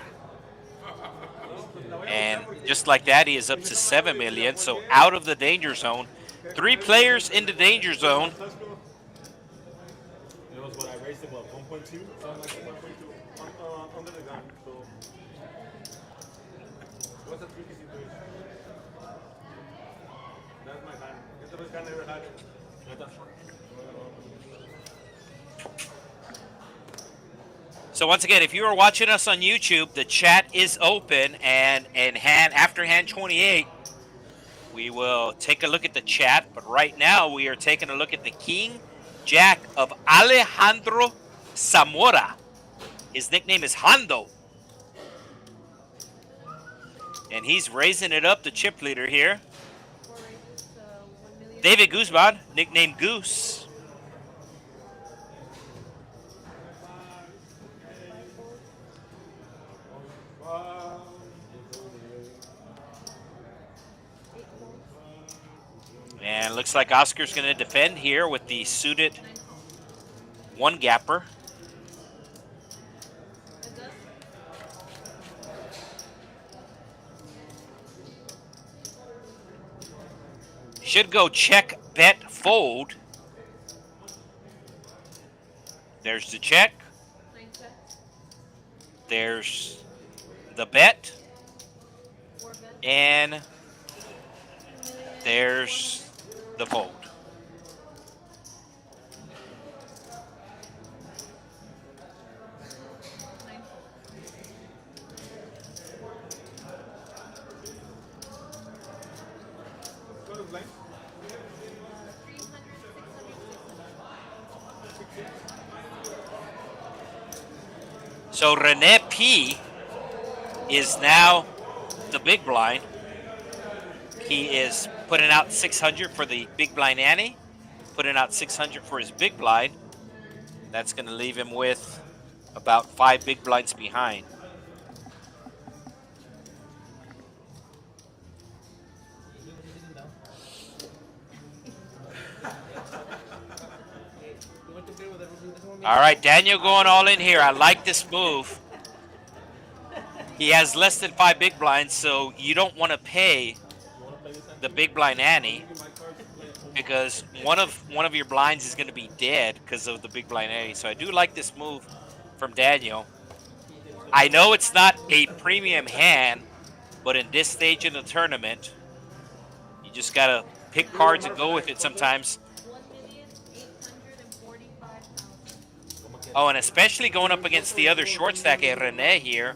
And just like that, he is up to 7 million. So out of the danger zone. 3 players in the danger zone. It was what I raised him, what, 1.2? Something like 1.2 under the gun. So, what's the tricky situation? That's my hand. Esta vez I never had it. So once again, if you are watching us on YouTube, the chat is open, and after hand 28, we will take a look at the chat. But right now, we are taking a look at the King Jack of Alejandro Zamora. His nickname is Hondo. And he's raising it up, the chip leader here. David Guzman, nicknamed Goose. And looks like Oscar's going to defend here with the suited one gapper. Should go check, bet, fold. There's the check. There's the bet. And there's the fold. So Rene P is now the big blind. He is putting out 600 for the big blind ante, putting out 600 for his big blind. That's going to leave him with about 5 big blinds behind. All right, Daniel going all in here. I like this move. He has less than 5 big blinds, so you don't want to pay the big blind ante because one of your blinds is going to be dead because of the big blind ante. So I do like this move from Daniel. I know it's not a premium hand, but in this stage in the tournament, you just got to pick cards and go with it sometimes. Oh, and especially going up against the other short stack at Rene here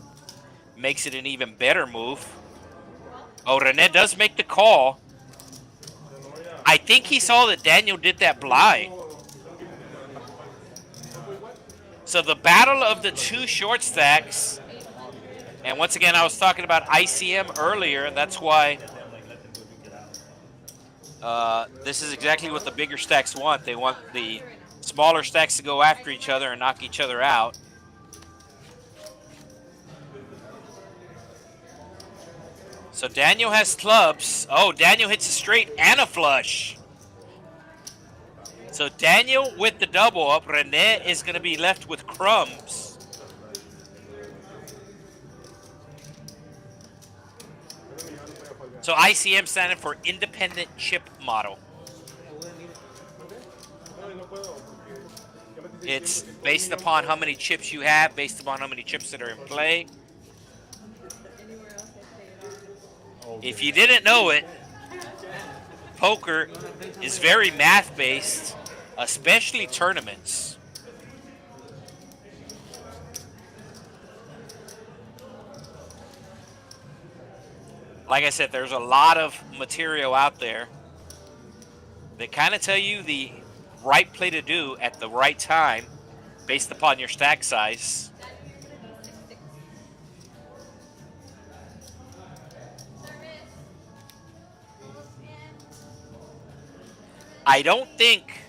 makes it an even better move. Oh, Rene does make the call. I think he saw that Daniel did that blind. So the battle of the 2 short stacks. And once again, I was talking about ICM earlier, and that's why this is exactly what the bigger stacks want. They want the smaller stacks to go after each other and knock each other out. So Daniel has clubs. Oh, Daniel hits a straight and a flush. So Daniel with the double up. Rene is going to be left with crumbs. So ICM standing for Independent Chip Model. It's based upon how many chips you have, based upon how many chips that are in play. If you didn't know it, poker is very math-based, especially tournaments. Like I said, there's a lot of material out there that kind of tell you the right play to do at the right time based upon your stack size. I don't think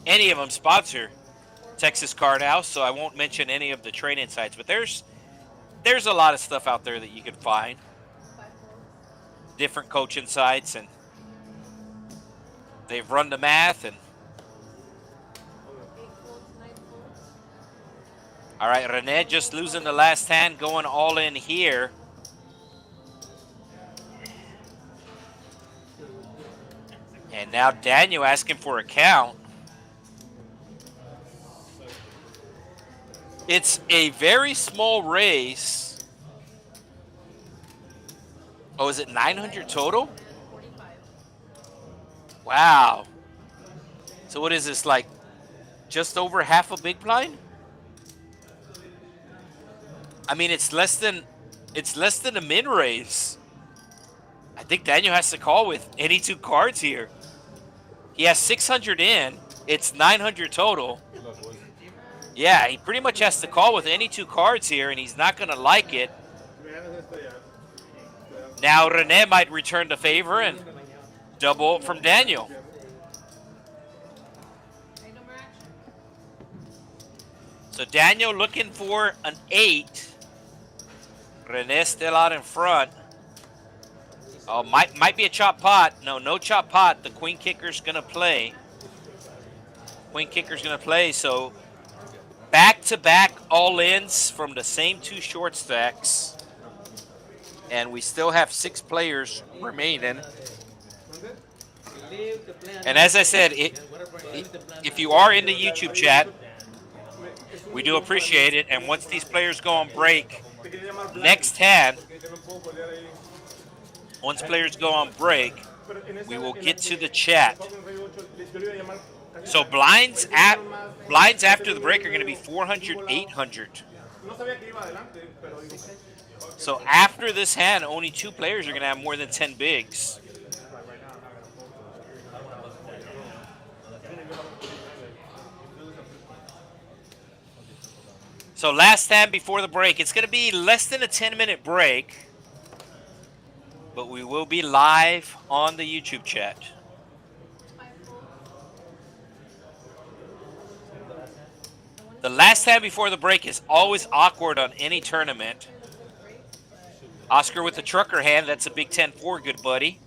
any of them sponsor Texas Card House, so I won't mention any of the trade-in sites, but there's a lot of stuff out there that you can find. different coaching sites, and they've run the math. And all right, Rene just losing the last hand, going all in here. And now Daniel asking for a count. It's a very small raise. Oh, is it 900 total? Wow. So what is this, like just over half a big blind? I mean, it's less than a min raise. I think Daniel has to call with any two cards here. He has 600 in. It's 900 total. Yeah, he pretty much has to call with any two cards here, and he's not going to like it. Now Rene might return the favor and double from Daniel. So Daniel looking for an 8. Rene still out in front. Oh, might be a chop pot. No chop pot. The queen kicker's going to play. Queen kicker's going to play, so back-to-back all-ins from the same two short stacks. And we still have 6 players remaining. And as I said, if you are in the YouTube chat, we do appreciate it. And once these players go on break, next hand, once players go on break, we will get to the chat. So blinds after the break are going to be 400, 800. So after this hand, only 2 players are going to have more than 10 bigs. So last hand before the break. It's going to be less than a 10-minute break, but we will be live on the YouTube chat. The last hand before the break is always awkward on any tournament. Oscar with the trucker hand, that's a big 10-4, good buddy.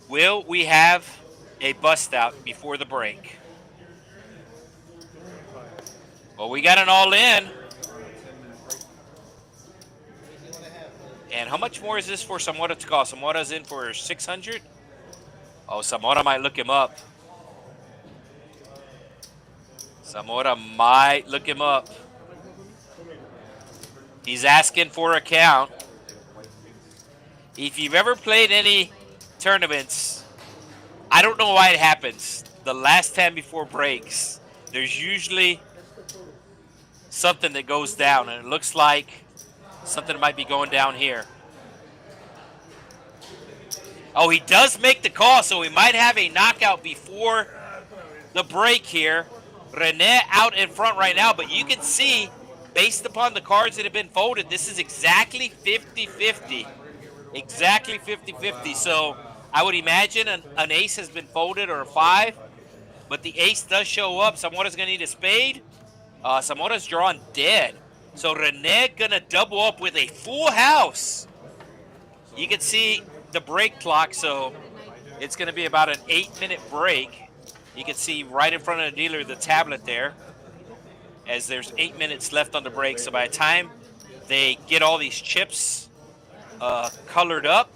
Will we have a bust out before the break? Well, we got an all-in. And how much more is this for Zamora to call? Zamora's in for 600? Oh, Zamora might look him up. Zamora might look him up. He's asking for a count. If you've ever played any tournaments, I don't know why it happens. The last time before breaks, there's usually something that goes down, and it looks like something might be going down here. Oh, he does make the call, so we might have a knockout before the break here. Rene out in front right now, but you can see, based upon the cards that have been folded, this is exactly 50-50. Exactly 50-50. So I would imagine an ace has been folded or a 5, but the ace does show up. Zamora's going to need a spade. Zamora's drawn dead. So Rene going to double up with a full house. You can see the break clock, so it's going to be about an 8-minute break. You can see right in front of the dealer the tablet there, as there's 8 minutes left on the break. So by the time they get all these chips colored up,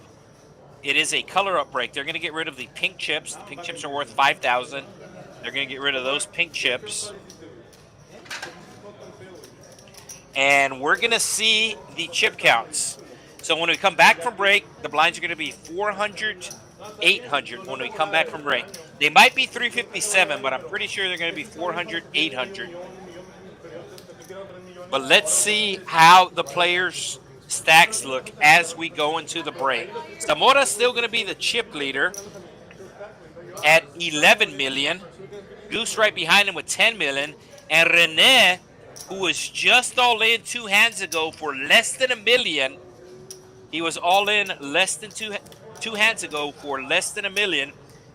it is a color up break. They're going to get rid of the pink chips. The pink chips are worth 5,000. They're going to get rid of those pink chips. And we're going to see the chip counts. So when we come back from break, the blinds are going to be 400, 800 when we come back from break. They might be 357, but I'm pretty sure they're going to be 400, 800. But let's see how the players' stacks look as we go into the break. Zamora's still going to be the chip leader at 11 million. Goose right behind him with 10 million. And Rene, who was just all in 2 hands ago for less than $1 million. He was all in less than two hands ago for less than $1 million.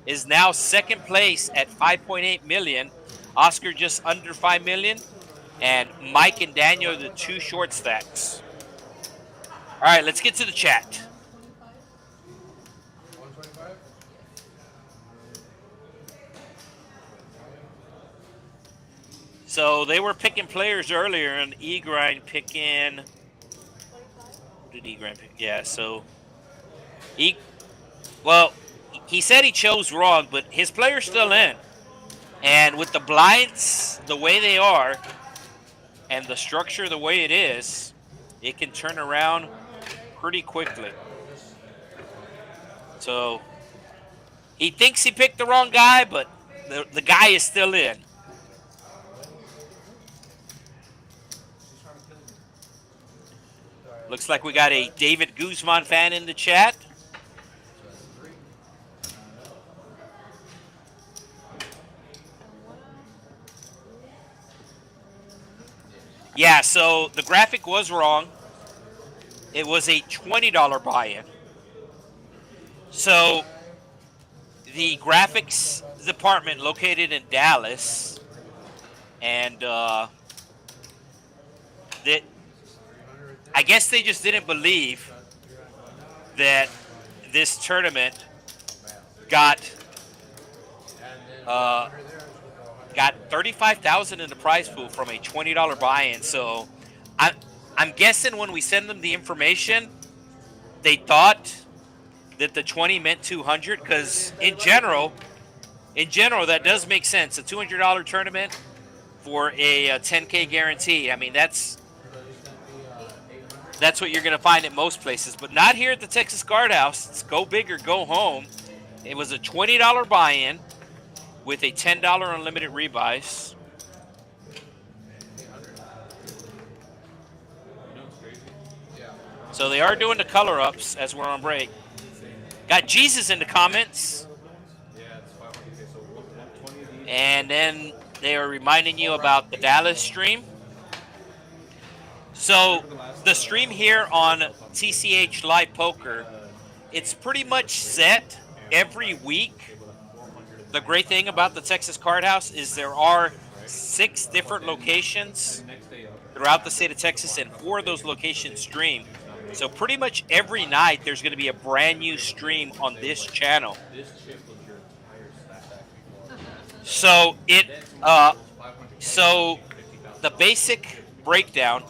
Is now second place at 5.8 million. Oscar just under 5 million. And Mike and Daniel are the 2 short stacks. All right, let's get to the chat. 125? So they were picking players earlier, and E-Grind picking. Who did E-Grind pick? Yeah, so well, he said he chose wrong, but his player's still in. And with the blinds the way they are, and the structure the way it is, it can turn around pretty quickly. So he thinks he picked the wrong guy, but the guy is still in. Looks like we got a David Guzman fan in the chat. Yeah, so the graphic was wrong. It was a $20 buy-in. So the graphics department located in Dallas, and I guess they just didn't believe that this tournament got 35,000 in the prize pool from a $20 buy-in. So I'm guessing when we send them the information, they thought that the 20 meant 200, because in general that does make sense. A $200 tournament for a 10K guarantee. I mean, that's what you're going to find at most places, but not here at the Texas Card House. It's go big or go home. It was a $20 buy-in with a $10 unlimited rebuys. So they are doing the color ups as we're on break. Got Jesus in the comments. And then they are reminding you about the Dallas stream. So the stream here on TCH Live Poker, it's pretty much set every week. The great thing about the Texas Card House is there are 6 different locations throughout the state of Texas, and 4 of those locations stream. So pretty much every night there's going to be a brand new stream on this channel. So so the basic breakdown: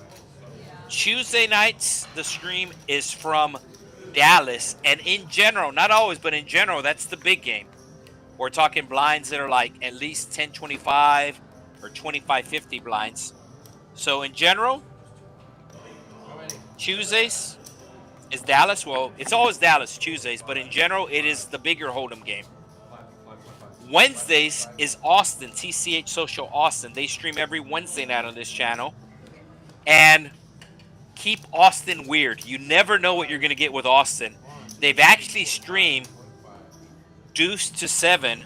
Tuesday nights the stream is from Dallas, and in general, not always, but in general, that's the big game. We're talking blinds that are like at least 1025 or 2550 blinds. So in general, Tuesdays is Dallas. Well, it's always Dallas Tuesdays, but in general, it is the bigger hold'em game. Wednesdays is Austin, TCH Social Austin. They stream every Wednesday night on this channel. And keep Austin weird. You never know what you're going to get with Austin. They've actually streamed deuce to 7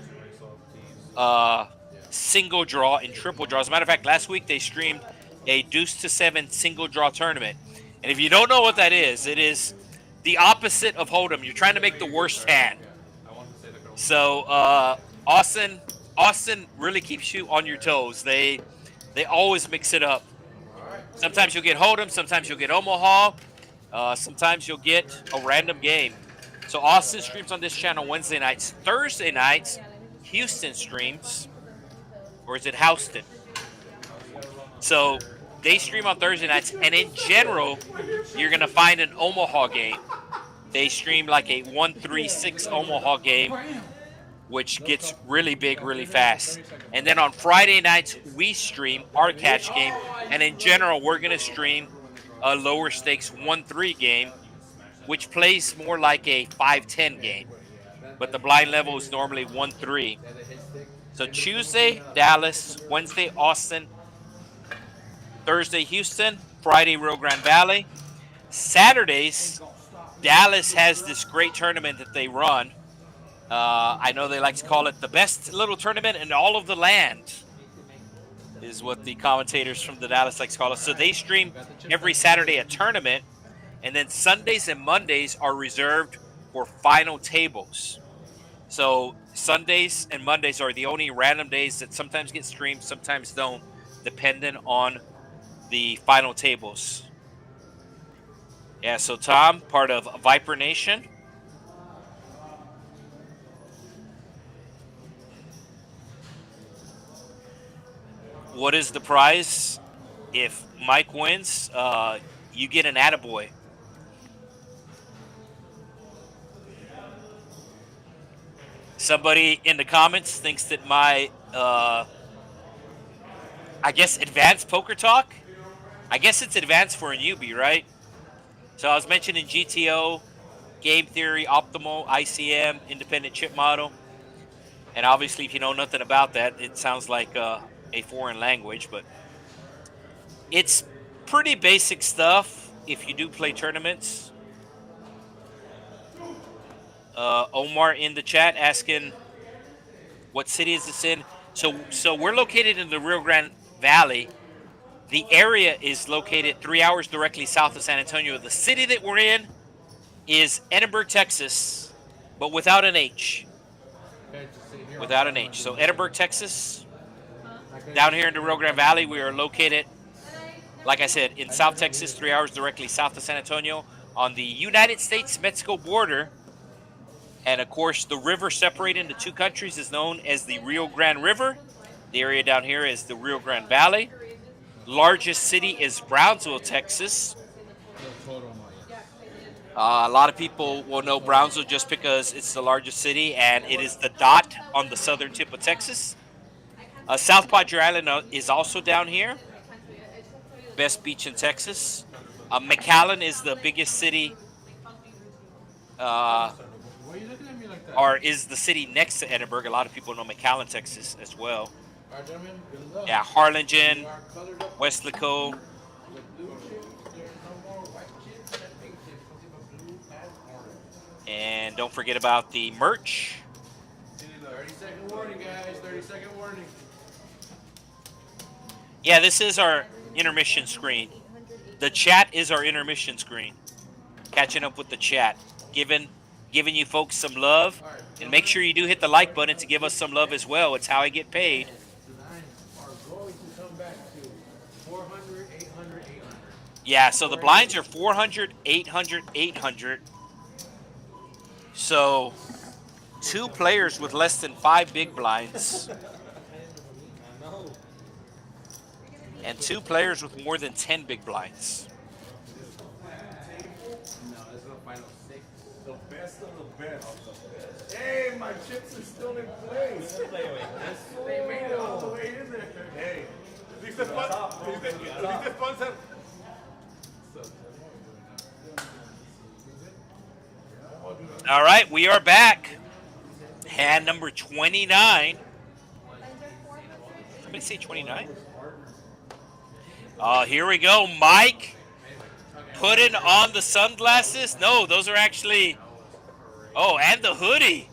single draw and triple draw. As a matter of fact, last week they streamed a deuce to 7 single draw tournament. And if you don't know what that is, it is the opposite of hold'em. You're trying to make the worst hand. So Austin really keeps you on your toes. They always mix it up. Sometimes you'll get hold'em, sometimes you'll get Omaha, sometimes you'll get a random game. So Austin streams on this channel Wednesday nights. Thursday nights, Houston streams. Or is it Houston? So they stream on Thursday nights. And in general, you're going to find an Omaha game. They stream like a 1-3-6 Omaha game, which gets really big really fast. And then on Friday nights, we stream our catch game. And in general, we're going to stream a lower stakes 1-3 game, which plays more like a 5-10 game. But the blind level is normally 1-3. So Tuesday, Dallas. Wednesday, Austin. Thursday, Houston. Friday, Rio Grande Valley. Saturdays, Dallas has this great tournament that they run. I know they like to call it the best little tournament in all of the land, is what the commentators from the Dallas like to call it. So they stream every Saturday a tournament, and then Sundays and Mondays are reserved for final tables. So Sundays and Mondays are the only random days that sometimes get streamed, sometimes don't, depending on the final tables. Yeah, so Tom, part of Viper Nation. What is the prize? If Mike wins, you get an attaboy. Somebody in the comments thinks that my, I guess, advanced poker talk. I guess it's advanced for a newbie, right? So I was mentioning GTO, game theory, optimal, ICM, independent chip model. And obviously, if you know nothing about that, it sounds like a foreign language, but it's pretty basic stuff if you do play tournaments. Omar in the chat asking, what city is this in? So we're located in the Rio Grande Valley. The area is located 3 hours directly south of San Antonio. The city that we're in is Edinburgh, Texas, but without an H. Without an H. So Edinburgh, Texas. Down here in the Rio Grande Valley, we are located, like I said, in South Texas, 3 hours directly south of San Antonio, on the United States-Mexico border. And of course, the river separating the two countries is known as the Rio Grande River. The area down here is the Rio Grande Valley. Largest city is Brownsville, Texas. A lot of people will know Brownsville just because it's the largest city and it is the dot on the southern tip of Texas. South Padre Island is also down here. Best beach in Texas. McAllen is the biggest city, or is the city next to Edinburgh. A lot of people know McAllen, Texas as well. Yeah, Harlingen, Weslaco. And don't forget about the merch. 30-second warning, guys. 30-second warning. Yeah, this is our intermission screen. The chat is our intermission screen. Catching up with the chat. Giving you folks some love. And make sure you do hit the like button to give us some love as well. It's how I get paid. Yeah, so the blinds are 400, 800, 800. So 2 players with less than 5 big blinds. And 2 players with more than 10 big blinds. The best of the best. Hey, my chips are still in place. They made it all the way in there. Hey, at least the funds have. All right, we are back. Hand number 29. Somebody say 29? Here we go. Mike putting on the sunglasses. No, those are actually... Oh, and the hoodie.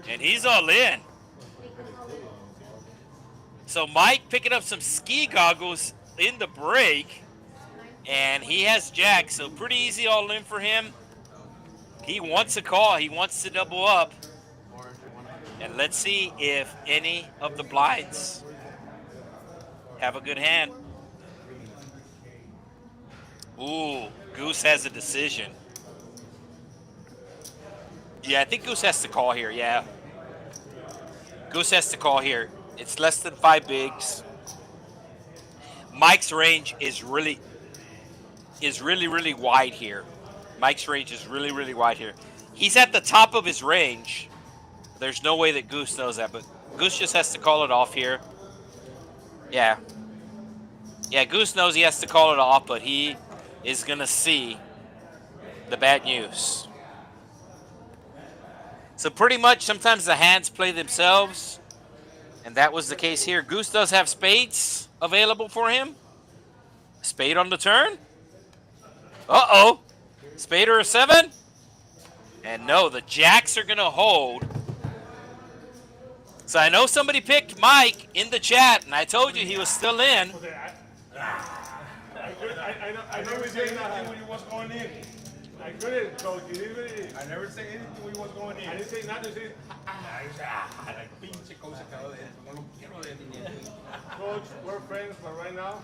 And he's all in. So Mike picking up some ski goggles in the break. And he has Jack, so pretty easy all in for him. He wants a call. He wants to double up. And let's see if any of the blinds have a good hand. Ooh, Goose has a decision. Yeah, I think Goose has to call here, yeah. Goose has to call here. It's less than 5 bigs. Mike's range is really wide here. Mike's range is really wide here. He's at the top of his range. There's no way that Goose knows that, but Goose just has to call it off here. Yeah. Yeah, Goose knows he has to call it off, but he is going to see the bad news. So pretty much sometimes the hands play themselves, and that was the case here. Goose does have spades available for him. Spade on the turn. Uh-oh. Spade or a 7? And no, the jacks are going to hold. So I know somebody picked Mike in the chat, and I told you he was still in. I know we did nothing when you was going in. I couldn't, coach. You didn't really. I never say anything when he was going in. I didn't say nothing. Like, pinche coach acaba de no lo quiero de Coach, we're friends, but right now.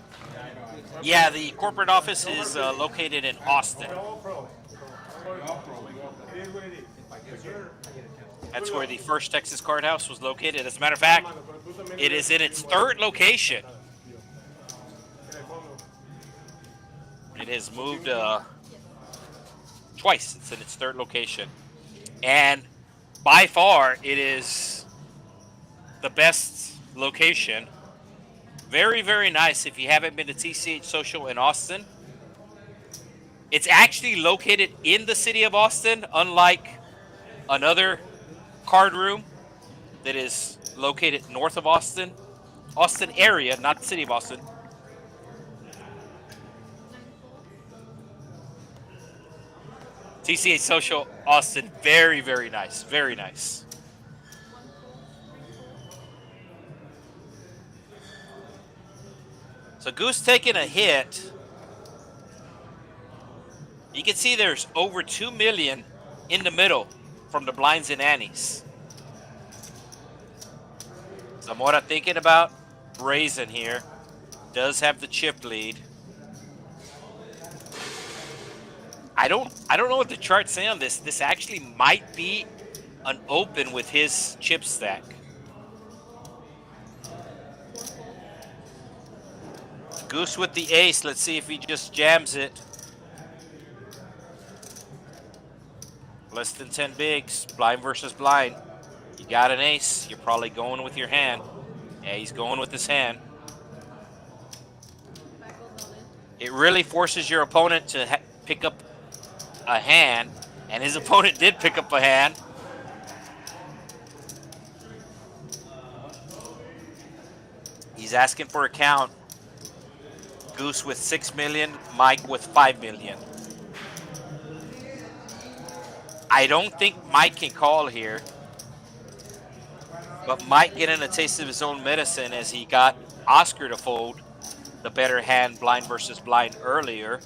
Yeah, the corporate office is located in Austin. We're all pro. It is what it is. That's where the first Texas Card House was located. As a matter of fact, it is in its third location. It has moved twice. It's in its third location. And by far, it is the best location. Very, very nice. If you haven't been to TCH Social in Austin, it's actually located in the city of Austin, unlike another card room that is located north of Austin. Austin area, not the city of Austin. TCH Social Austin, very, very nice. Very nice. So Goose taking a hit. You can see there's over 2 million in the middle from the blinds and antes. Zamora thinking about raising here. Does have the chip lead. I don't know what the chart's saying on this. This actually might be an open with his chip stack. Goose with the ace. Let's see if he just jams it. Less than 10 bigs. Blind versus blind. You got an ace. You're probably going with your hand. Yeah, he's going with his hand. It really forces your opponent to pick up a hand, and his opponent did pick up a hand. He's asking for a count. Goose with 6 million, Mike with 5 million. I don't think Mike can call here, but Mike getting a taste of his own medicine as he got Oscar to fold the better hand blind versus blind earlier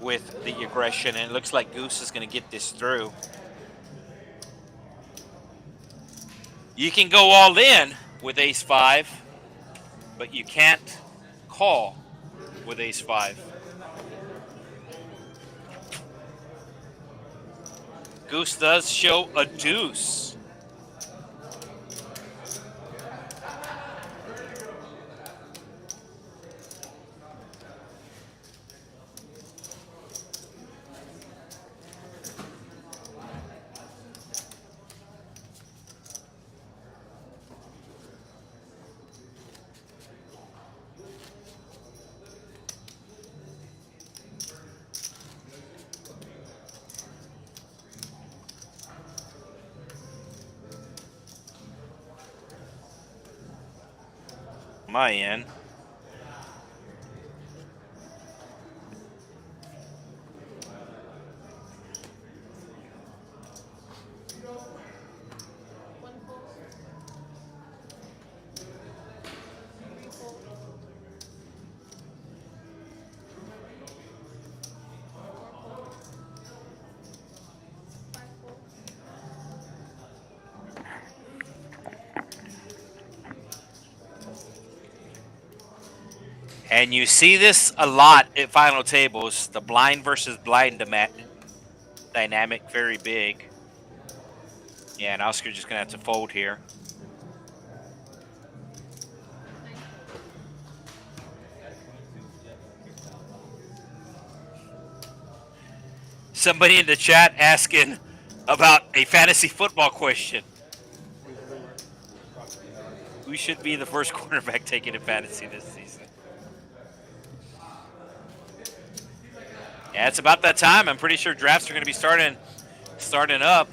with the aggression, and it looks like Goose is going to get this through. You can go all in with ace-5, but you can't call with ace-5. Goose does show a deuce. My end. And you see this a lot at final tables, the blind versus blind dynamic, very big. Yeah, and Oscar's just going to have to fold here. Somebody in the chat asking about a fantasy football question. Who should be the first quarterback taken in fantasy this season? Yeah, it's about that time. I'm pretty sure drafts are going to be starting up.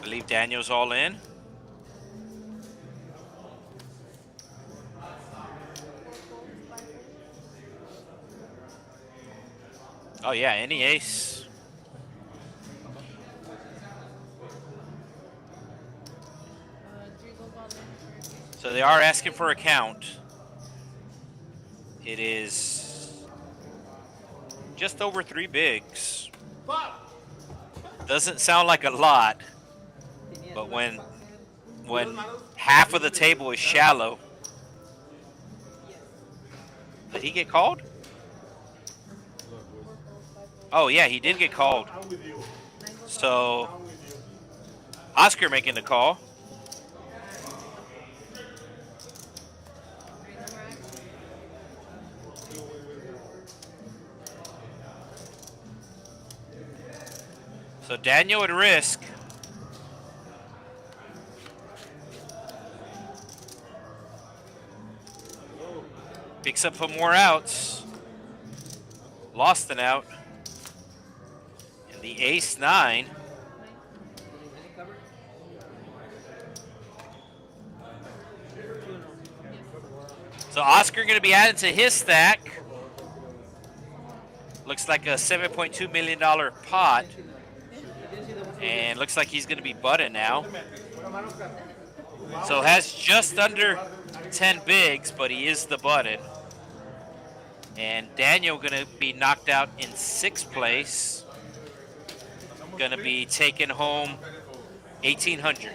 believe Daniel's all in. Oh yeah, any ace. So they are asking for a count. It is just over 3 bigs. Doesn't sound like a lot, but when half of the table is shallow. Did he get called? Oh yeah, he did get called. So Oscar making the call. So Daniel at risk. Picks up some more outs. Lost an out. And the ace-9. So Oscar going to be added to his stack. Looks like a $7.2 million pot. And looks like he's going to be butted now. So has just under 10 bigs, but he is the butted. And Daniel going to be knocked out in 6th place. Going to be taking home 1,800.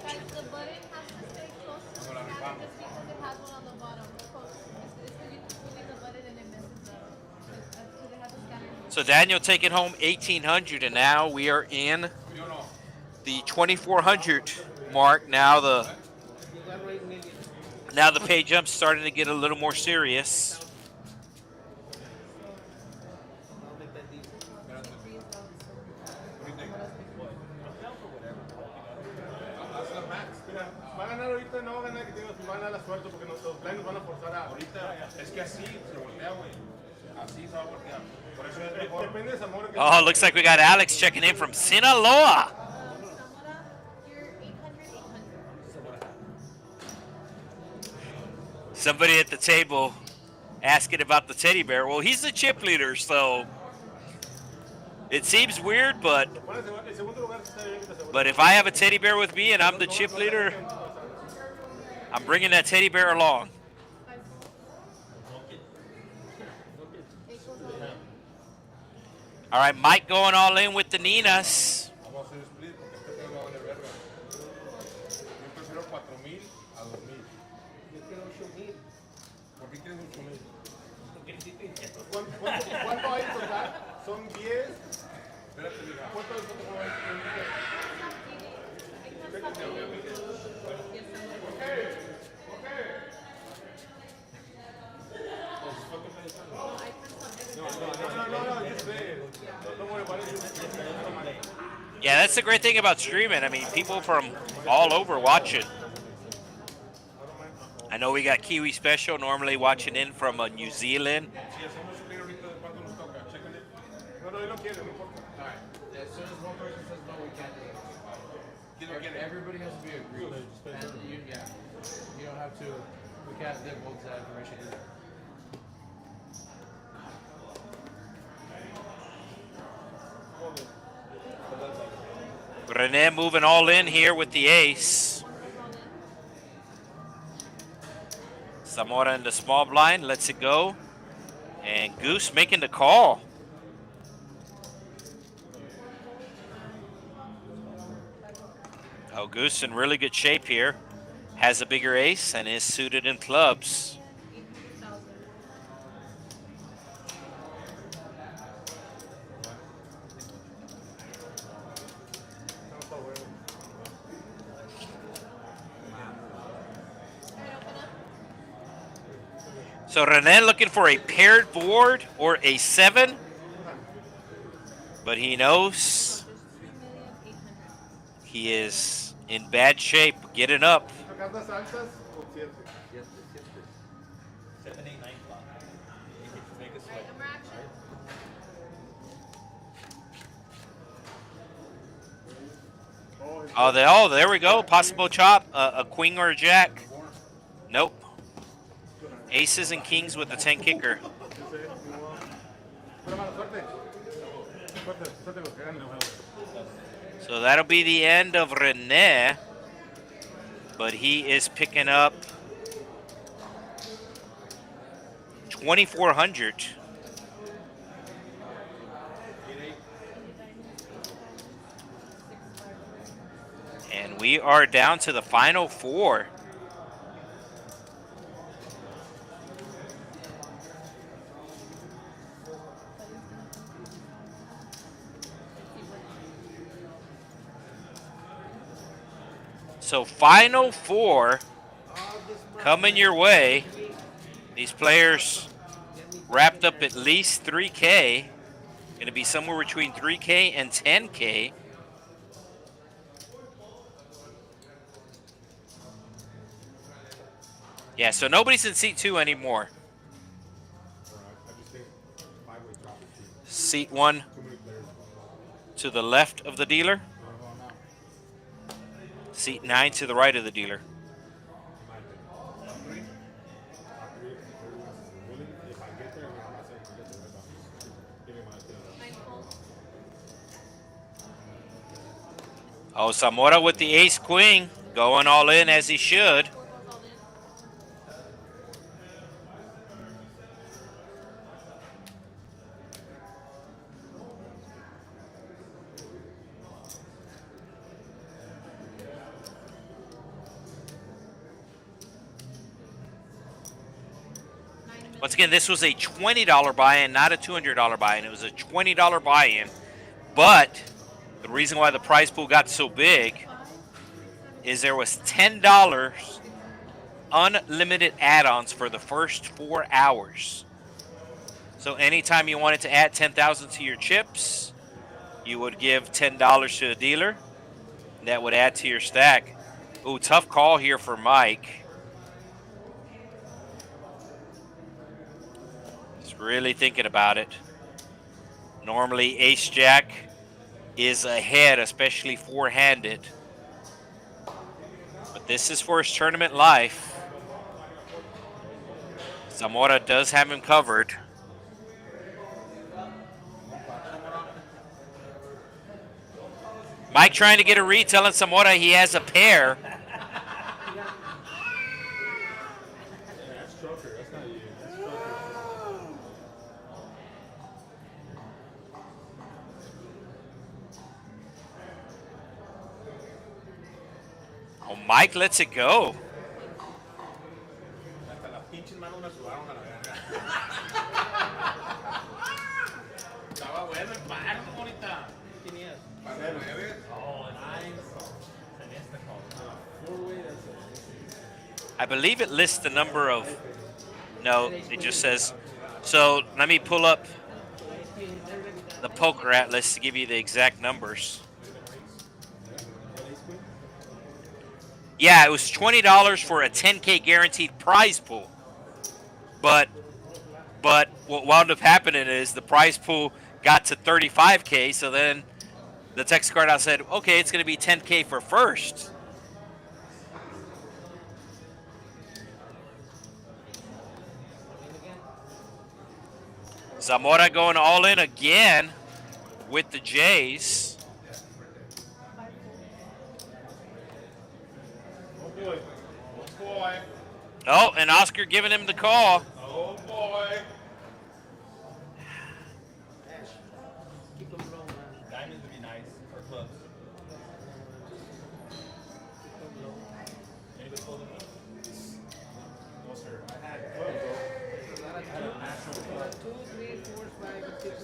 So Daniel taking home 1,800, and now we are in the 2,400 mark. Now the pay jump's starting to get a little more serious. Va a ganar ahorita, no va a ganar que tenga, va a ganar la suerte porque nuestros planes van a forzar a. Ahorita es que así se voltea, güey. Así se va a voltear. Por eso es mejor. Depende de Zamora. Oh, looks like we got Alex checking in from Sinaloa. Somebody at the table asking about the teddy bear. Well, he's the chip leader, so it seems weird, but if I have a teddy bear with me and I'm the chip leader, I'm bringing that teddy bear along. All right, Mike going all in with the Ninas. ¿Cuánto hay total? Son 10. ¿Cuánto hay total? Yeah, that's the great thing about streaming. I mean, people from all over watching. I know we got Kiwi Special normally watching in from New Zealand. Everybody has to be agreed. And you don't have to, we can't divulge that information either. Rene moving all in here with the ace. Zamora in the small blind, lets it go. And Goose making the call. Oh, Goose in really good shape here. Has a bigger ace and is suited in clubs. So René looking for a paired board or a 7, but he knows he is in bad shape getting up. Oh, there we go. Possible chop. A queen or a jack. Nope. Aces and kings with the 10 kicker. So that'll be the end of Rene. But he is picking up 2,400. And we are down to the final 4. So final 4 coming your way. These players wrapped up at least 3K. Going to be somewhere between 3K and 10K. Yeah, so nobody's in seat 2 anymore. Seat 1 to the left of the dealer. Seat 9 to the right of the dealer. Oh, Zamora with the ace queen, going all in as he should. Once again, this was a $20 buy-in, not a $200 buy-in. It was a $20 buy-in, but the reason why the prize pool got so big is there was $10 unlimited add-ons for the first 4 hours. So anytime you wanted to add 10,000 to your chips, you would give $10 to the dealer. That would add to your stack. Ooh, tough call here for Mike. He's really thinking about it. Normally, ace-jack is ahead, especially four-handed. But this is for his tournament life. Zamora does have him covered. Mike trying to get a read, telling Zamora he has a pair. Oh, Mike lets it go. I believe it lists the number of, no, it just says, so let me pull up the poker atlas to give you the exact numbers. Yeah, it was $20 for a 10K guaranteed prize pool. But what wound up happening is the prize pool got to 35K, so then the text card out said, okay, it's going to be 10K for first. Zamora going all in again with the Jays. Oh, and Oscar giving him the call. Oh boy. Keep them low, man. Diamonds would be nice for clubs. Anybody hold them up? No, sir. I had 12 though. 2, 3, 4, 5, 6,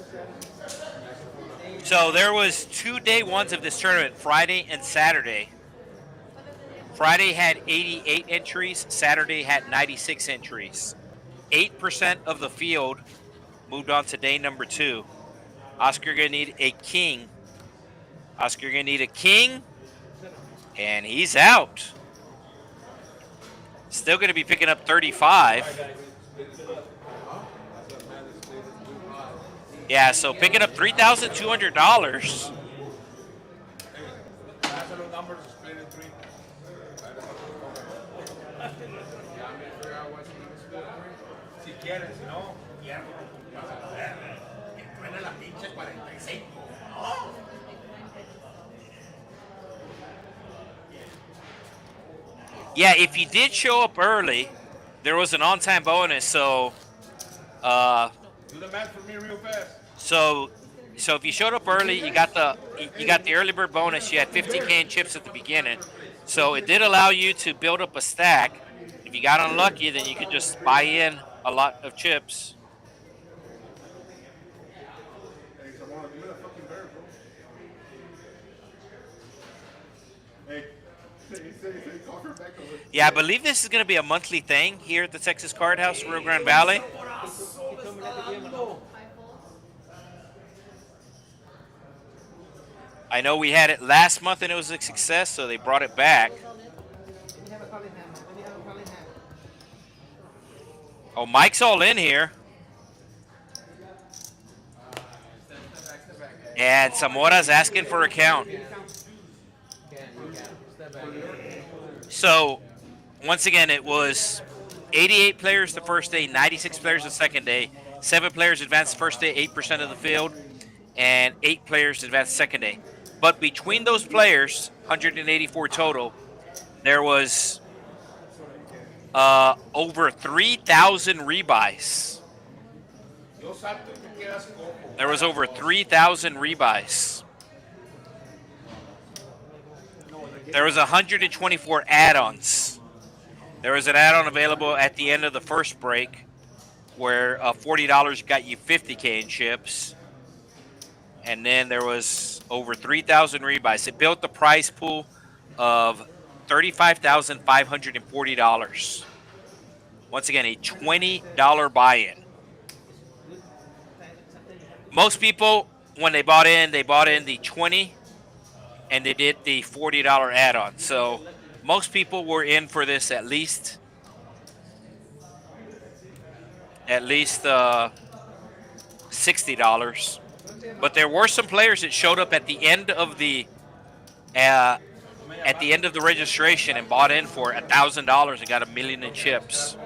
7. So there was 2 day ones of this tournament, Friday and Saturday. Friday had 88 entries, Saturday had 96 entries. 8% of the field moved on to day number 2. Oscar gonna need a king. Oscar gonna need a king, and he's out. Still gonna be picking up 35. Yeah, so picking up $3,200. numbers are split in 3. Yeah, I'm gonna figure out what's even split in 3. Si quieres, si no, pierdo. Que truena la pinche 45. Yeah, if you did show up early, there was an on-time bonus. So, Do the math for me real fast. so if you showed up early, you got the early bird bonus. You had 50K in chips at the beginning, so it did allow you to build up a stack. If you got unlucky, then you could just buy in a lot of chips. Hey, Zamora, give me that fucking bear, bro. Hey, say, call her back over. Yeah, I believe this is going to be a monthly thing here at the Texas Card House, Rio Grande Valley. I know we had it last month and it was a success, so they brought it back. Oh, Mike's all in here. And Zamora's asking for a count. So, once again, it was 88 players the first day, 96 players the second day, 7 players advanced the first day, 8% of the field, and 8 players advanced the second day. But between those players, 184 total, there was over 3,000 rebuys. There was over 3,000 rebuys. There was 124 add-ons. There was an add-on available at the end of the first break where $40 got you 50K in chips. And then there was over 3,000 rebuys. It built the prize pool of $35,540. Once again, a $20 buy-in. Most people, when they bought in the 20 and they did the $40 add-on. So most people were in for this at least $60. But there were some players that showed up at the end of the registration and bought in for $1,000 and got $1 million in chips.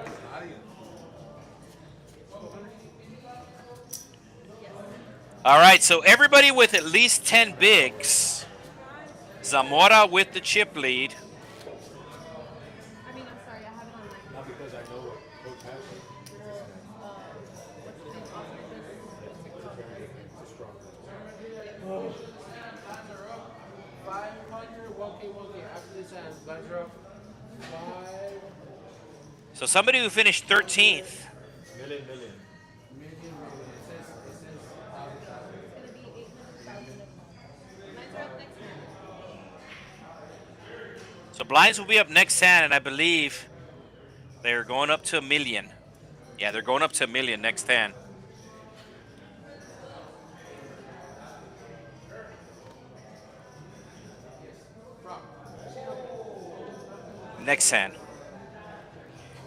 All right, so everybody with at least 10 bigs. Zamora with the chip lead. I mean, I'm sorry, I have it on my. Not because I know what Coach has. Oh. 500, 1K. After this hand, lines are up. 5. So somebody who finished 13th. Million. It's gonna be 800,000. Mine's are up next time. So blinds will be up next hand, and I believe they're going up to $1 million. Yeah, they're going up to $1 million next hand. Next hand.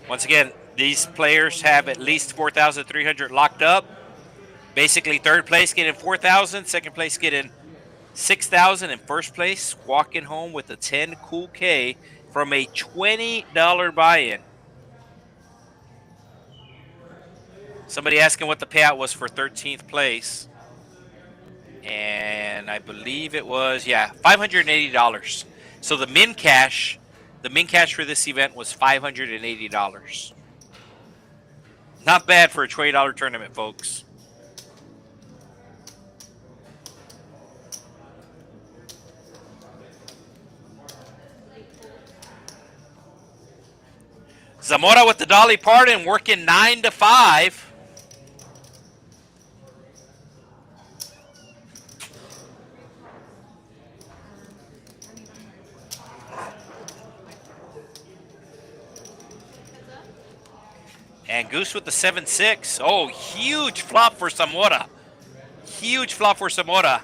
Once again, these players have at least 4,300 locked up. Basically, third place getting 4,000, second place getting 6,000, and first place walking home with a 10 cool K from a $20 buy-in. Somebody asking what the payout was for 13th place. And I believe it was, $580. So the min cash for this event was $580. Not bad for a $20 tournament, folks. Zamora with the Dolly Parton working 9 to 5. And Goose with the 7-6. Oh, huge flop for Zamora. Huge flop for Zamora.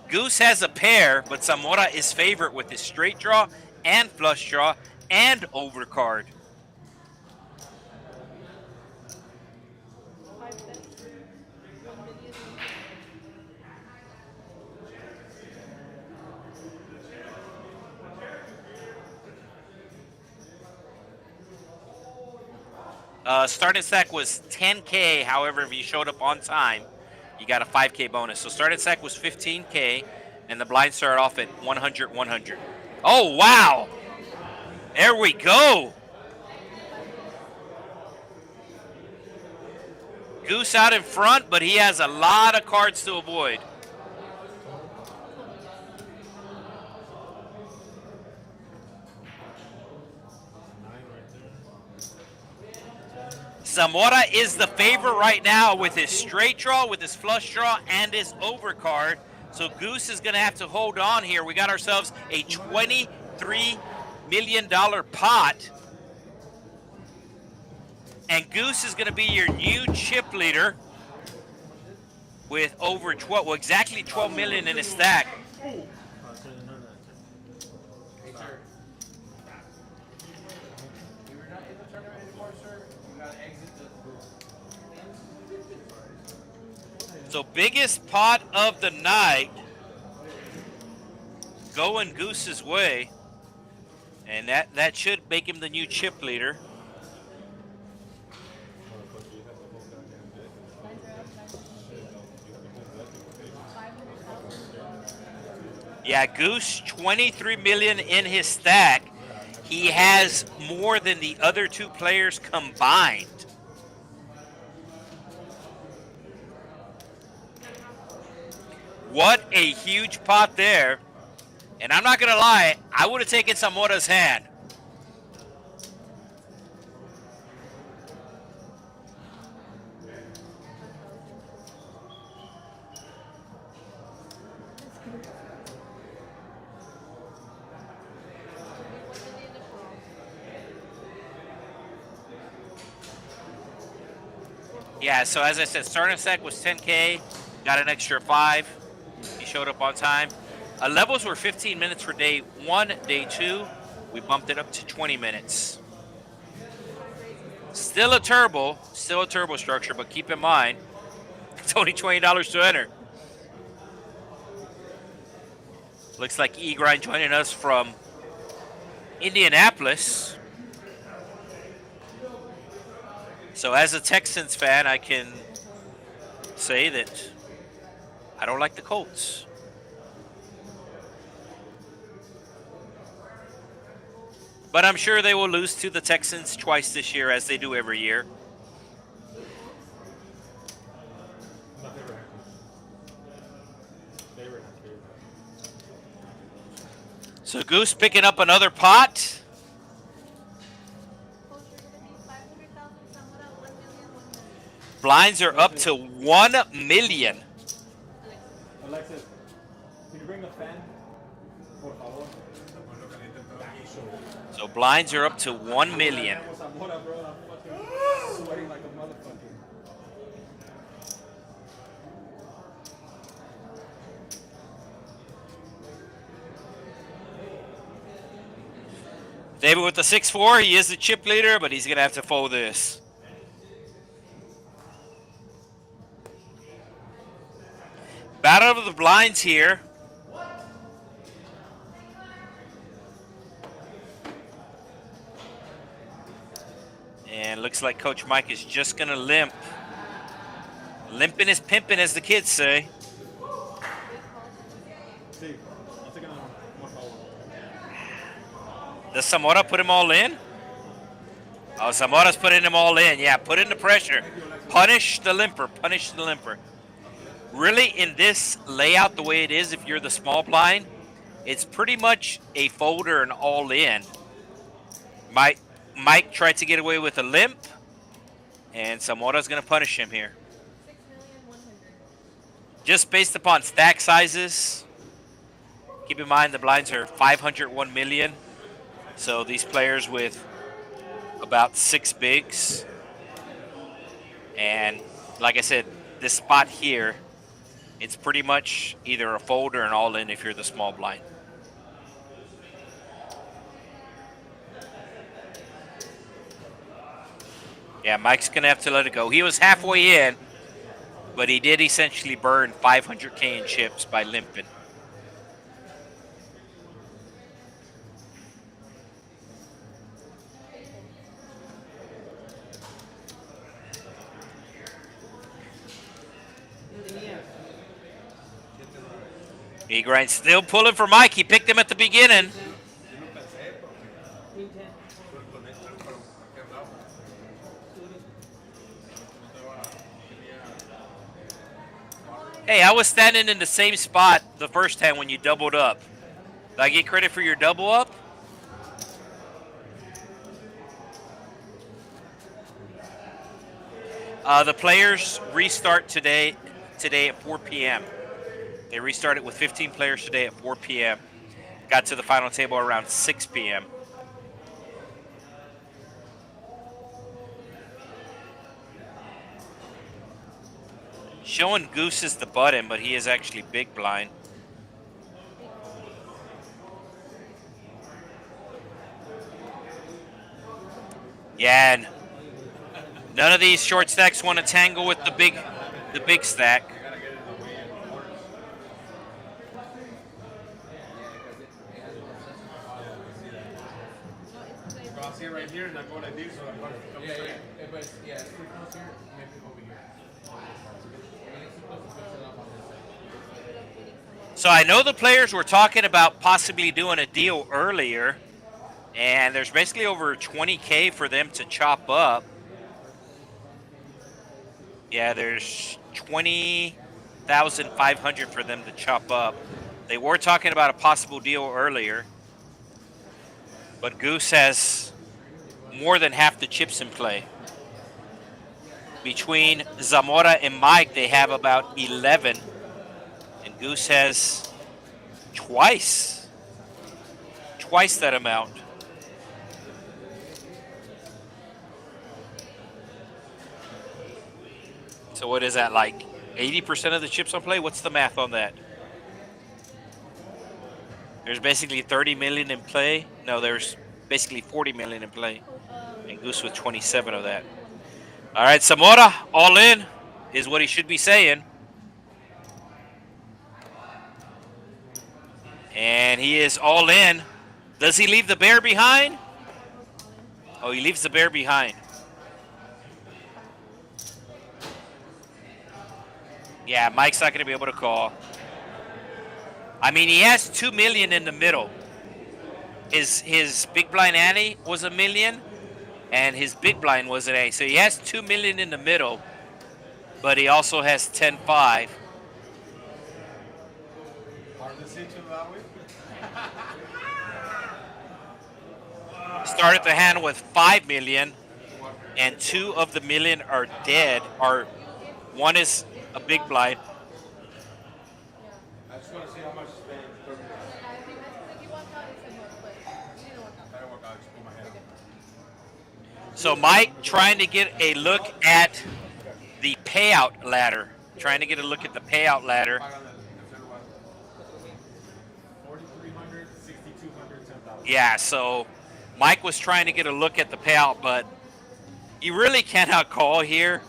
Goose has a pair, but Zamora is favorite with his straight draw and flush draw and overcard. 5 bets. 1 million. Starting stack was 10K. However, if you showed up on time, you got a 5K bonus. So starting stack was 15K, and the blind started off at 100, 100. Oh, wow. There we go. Goose out in front, but he has a lot of cards to avoid. Zamora is the favorite right now with his straight draw, with his flush draw, and his overcard. So Goose is going to have to hold on here. We got ourselves a $23 million pot. And Goose is going to be your new chip leader with over 12, well, exactly 12 million in his stack. Hey, sir. You were not in the tournament anymore, sir. You gotta exit the. So biggest pot of the night going Goose's way. And that should make him the new chip leader. Yeah, Goose, 23 million in his stack. He has more than the other two players combined. What a huge pot there. And I'm not going to lie, I would have taken Zamora's hand. Yeah, so as I said, starting stack was 10K, got an extra 5. He showed up on time. Levels were 15 minutes for day 1, day 2. We bumped it up to 20 minutes. Still a turbo structure, but keep in mind, it's only $20 to enter. Looks like E-Grind joining us from Indianapolis. So as a Texans fan, I can say that I don't like the Colts. But I'm sure they will lose to the Texans twice this year, as they do every year. So Goose picking up another pot. Blinds are up to 1 million. Alexis, can you bring the fan? Por favor. So blinds are up to 1 million. Zamora, bro, I'm fucking sweating like a motherfucker. David with the 6-4, he is the chip leader, but he's going to have to fold this. Battle of the blinds here. And looks like Coach Mike is just going to limp. Limping is pimping, as the kids say. Does Zamora put him all in? Oh, Zamora's putting him all in. Yeah, put in the pressure. Punish the limper. Punish the limper. Really, in this layout, the way it is, if you're the small blind, it's pretty much a folder and all in. Mike tried to get away with a limp, and Zamora's going to punish him here. Just based upon stack sizes, keep in mind the blinds are 501 million. So these players with about 6 bigs. And like I said, this spot here, it's pretty much either a fold or an all-in if you're the small blind. Yeah, Mike's going to have to let it go. He was halfway in, but he did essentially burn 500K in chips by limping. Big Grind still pulling for Mike. He picked him at the beginning. Hey, I was standing in the same spot the first time when you doubled up. Did I get credit for your double up? The players restart today at 4 p.m. They restarted with 15 players today at 4 p.m. Got to the final table around 6 p.m. Showing Goose is the button, but he is actually big blind. Yeah, and none of these short stacks want to tangle with the big stack. I'll see it right here and I go like this, so I'm going to come straight. But it's pretty close here, maybe over here. So I know the players were talking about possibly doing a deal earlier, and there's basically over 20K for them to chop up. Yeah, there's 20,500 for them to chop up. They were talking about a possible deal earlier, but Goose has more than half the chips in play. Between Zamora and Mike, they have about 11, and Goose has twice that amount. So what is that, like 80% of the chips on play? What's the math on that? There's basically 30 million in play. No, there's basically 40 million in play. And Goose with 27 of that. All right, Zamora, all in is what he should be saying. And he is all in. Does he leave the bear behind? Oh, he leaves the bear behind. Yeah, Mike's not going to be able to call. I mean, he has 2 million in the middle. His big blind ante was $1 million, and his big blind was an A. So he has 2 million in the middle, but he also has 10-5. Hard to see to that way. Started the hand with 5 million, and 2 of the million are dead. One is a big blind. I just want to see how much Spain is perfect. So Mike trying to get a look at the payout ladder. Trying to get a look at the payout ladder. 4,300, 6,200, 10,000. Yeah, so Mike was trying to get a look at the payout, but he really cannot call here.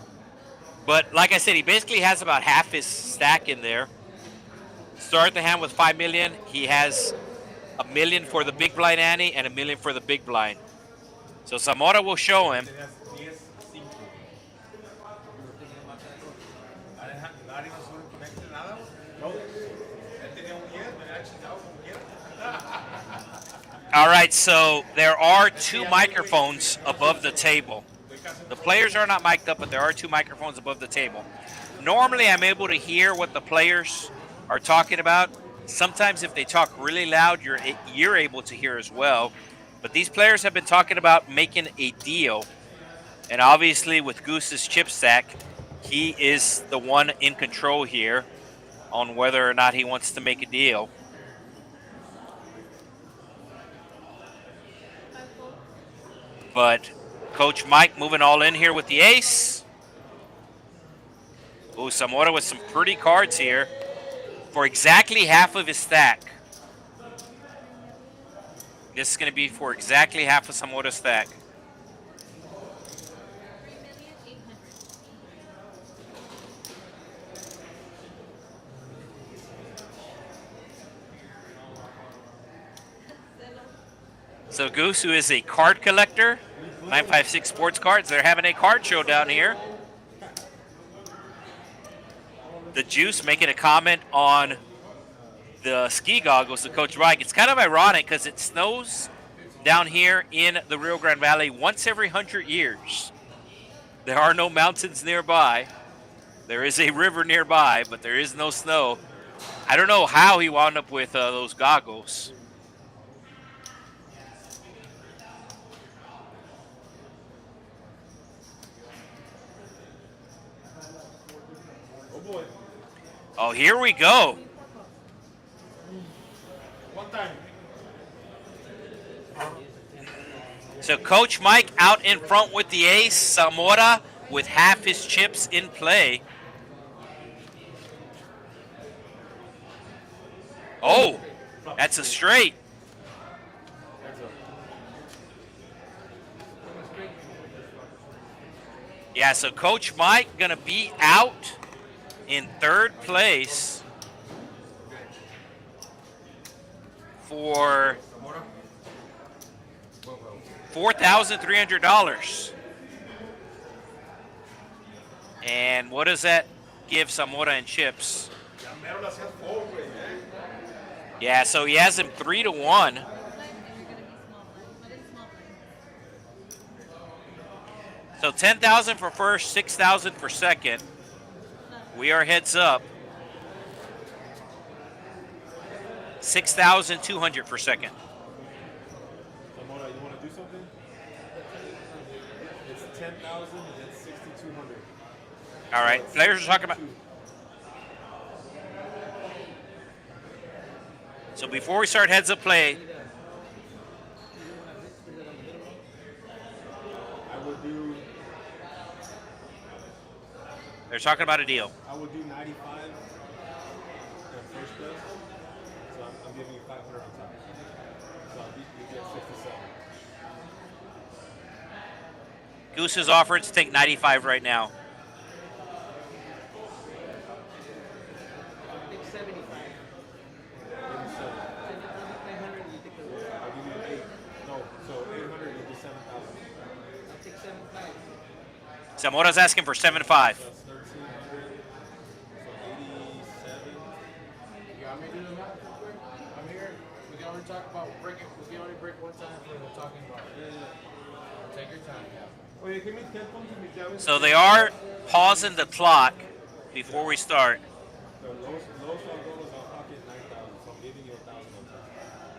But like I said, he basically has about half his stack in there. Start the hand with 5 million. He has $1 million for the big blind ante and $1 million for the big blind. So Zamora will show him. All right, so there are 2 microphones above the table. The players are not mic'd up, but there are 2 microphones above the table. Normally, I'm able to hear what the players are talking about. Sometimes if they talk really loud, you're able to hear as well. But these players have been talking about making a deal. And obviously with Goose's chip stack, he is the one in control here on whether or not he wants to make a deal. But Coach Mike moving all in here with the ace. Ooh, Zamora with some pretty cards here for exactly half of his stack. This is going to be for exactly half of Zamora's stack. So Goose, who is a card collector, 956 Sports Cards, they're having a card show down here. The Juice making a comment on the ski goggles to Coach Mike. It's kind of ironic because it snows down here in the Rio Grande Valley once every 100 years. There are no mountains nearby. There is a river nearby, but there is no snow. I don't know how he wound up with those goggles. Oh boy. Oh, here we go. One time. So Coach Mike out in front with the ace. Zamora with half his chips in play. Oh, that's a straight. Yeah, so Coach Mike going to be out in third place for $4,300. And what does that give Zamora in chips? Yeah, so he has him 3-1. So 10,000 for first, 6,000 for second. We are heads up. 6,200 for second. Zamora, you want to do something? It's 10,000 and 6,200. All right, players are talking about. So before we start heads up play, I would do. they're talking about a deal. I would do 95 at first place. So I'm giving you 500 on top. So you get 67. Goose is offered to take 95 right now. I'll give you 8. No, so 800, you do 7,000. Zamora's asking for 7.5. That's 1,300. So 87. You want me to do the math real quick? I'm here. We can only talk about breaking. We can only break one time for the talking about. Take your time. Oh, yeah, give me 10 points and me llaves. So they are pausing the clock before we start. The lowest I'll go is I'll pocket 9,000. So I'm giving you 1,000 on top.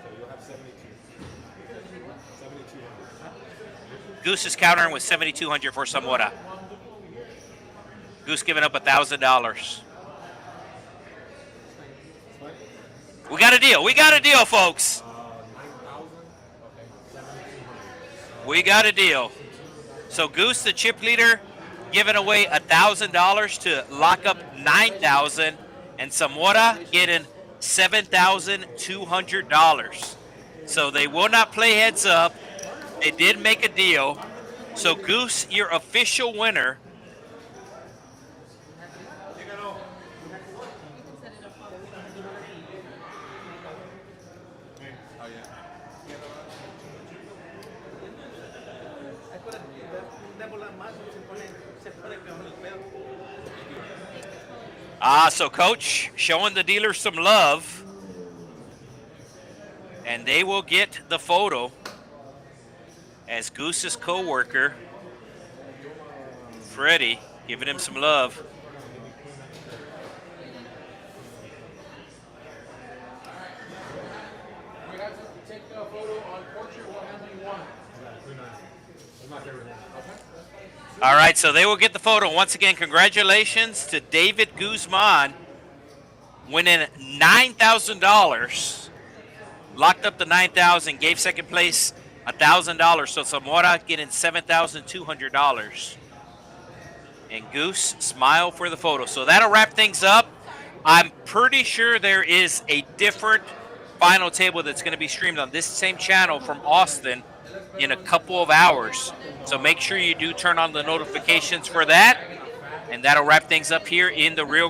So you'll have 72. 7,200. Goose is countering with 7,200 for Zamora. Goose giving up $1,000. We got a deal. We got a deal, folks. 9,000. We got a deal. So Goose, the chip leader, giving away $1,000 to lock up 9,000, and Zamora getting $7,200. So they will not play heads up. They did make a deal. So Goose, your official winner. So Coach showing the dealer some love. And they will get the photo as Goose's co-worker, Freddie, giving him some love. We have to take a photo on portrait. What handle you want? All right, so they will get the photo. Once again, congratulations to David Guzman winning $9,000. Locked up the 9,000, gave second place $1,000. So Zamora getting $7,200. And Goose smile for the photo. So that'll wrap things up. I'm pretty sure there is a different final table that's going to be streamed on this same channel from Austin in a couple of hours. So make sure you do turn on the notifications for that. And that'll wrap things up here in the Rio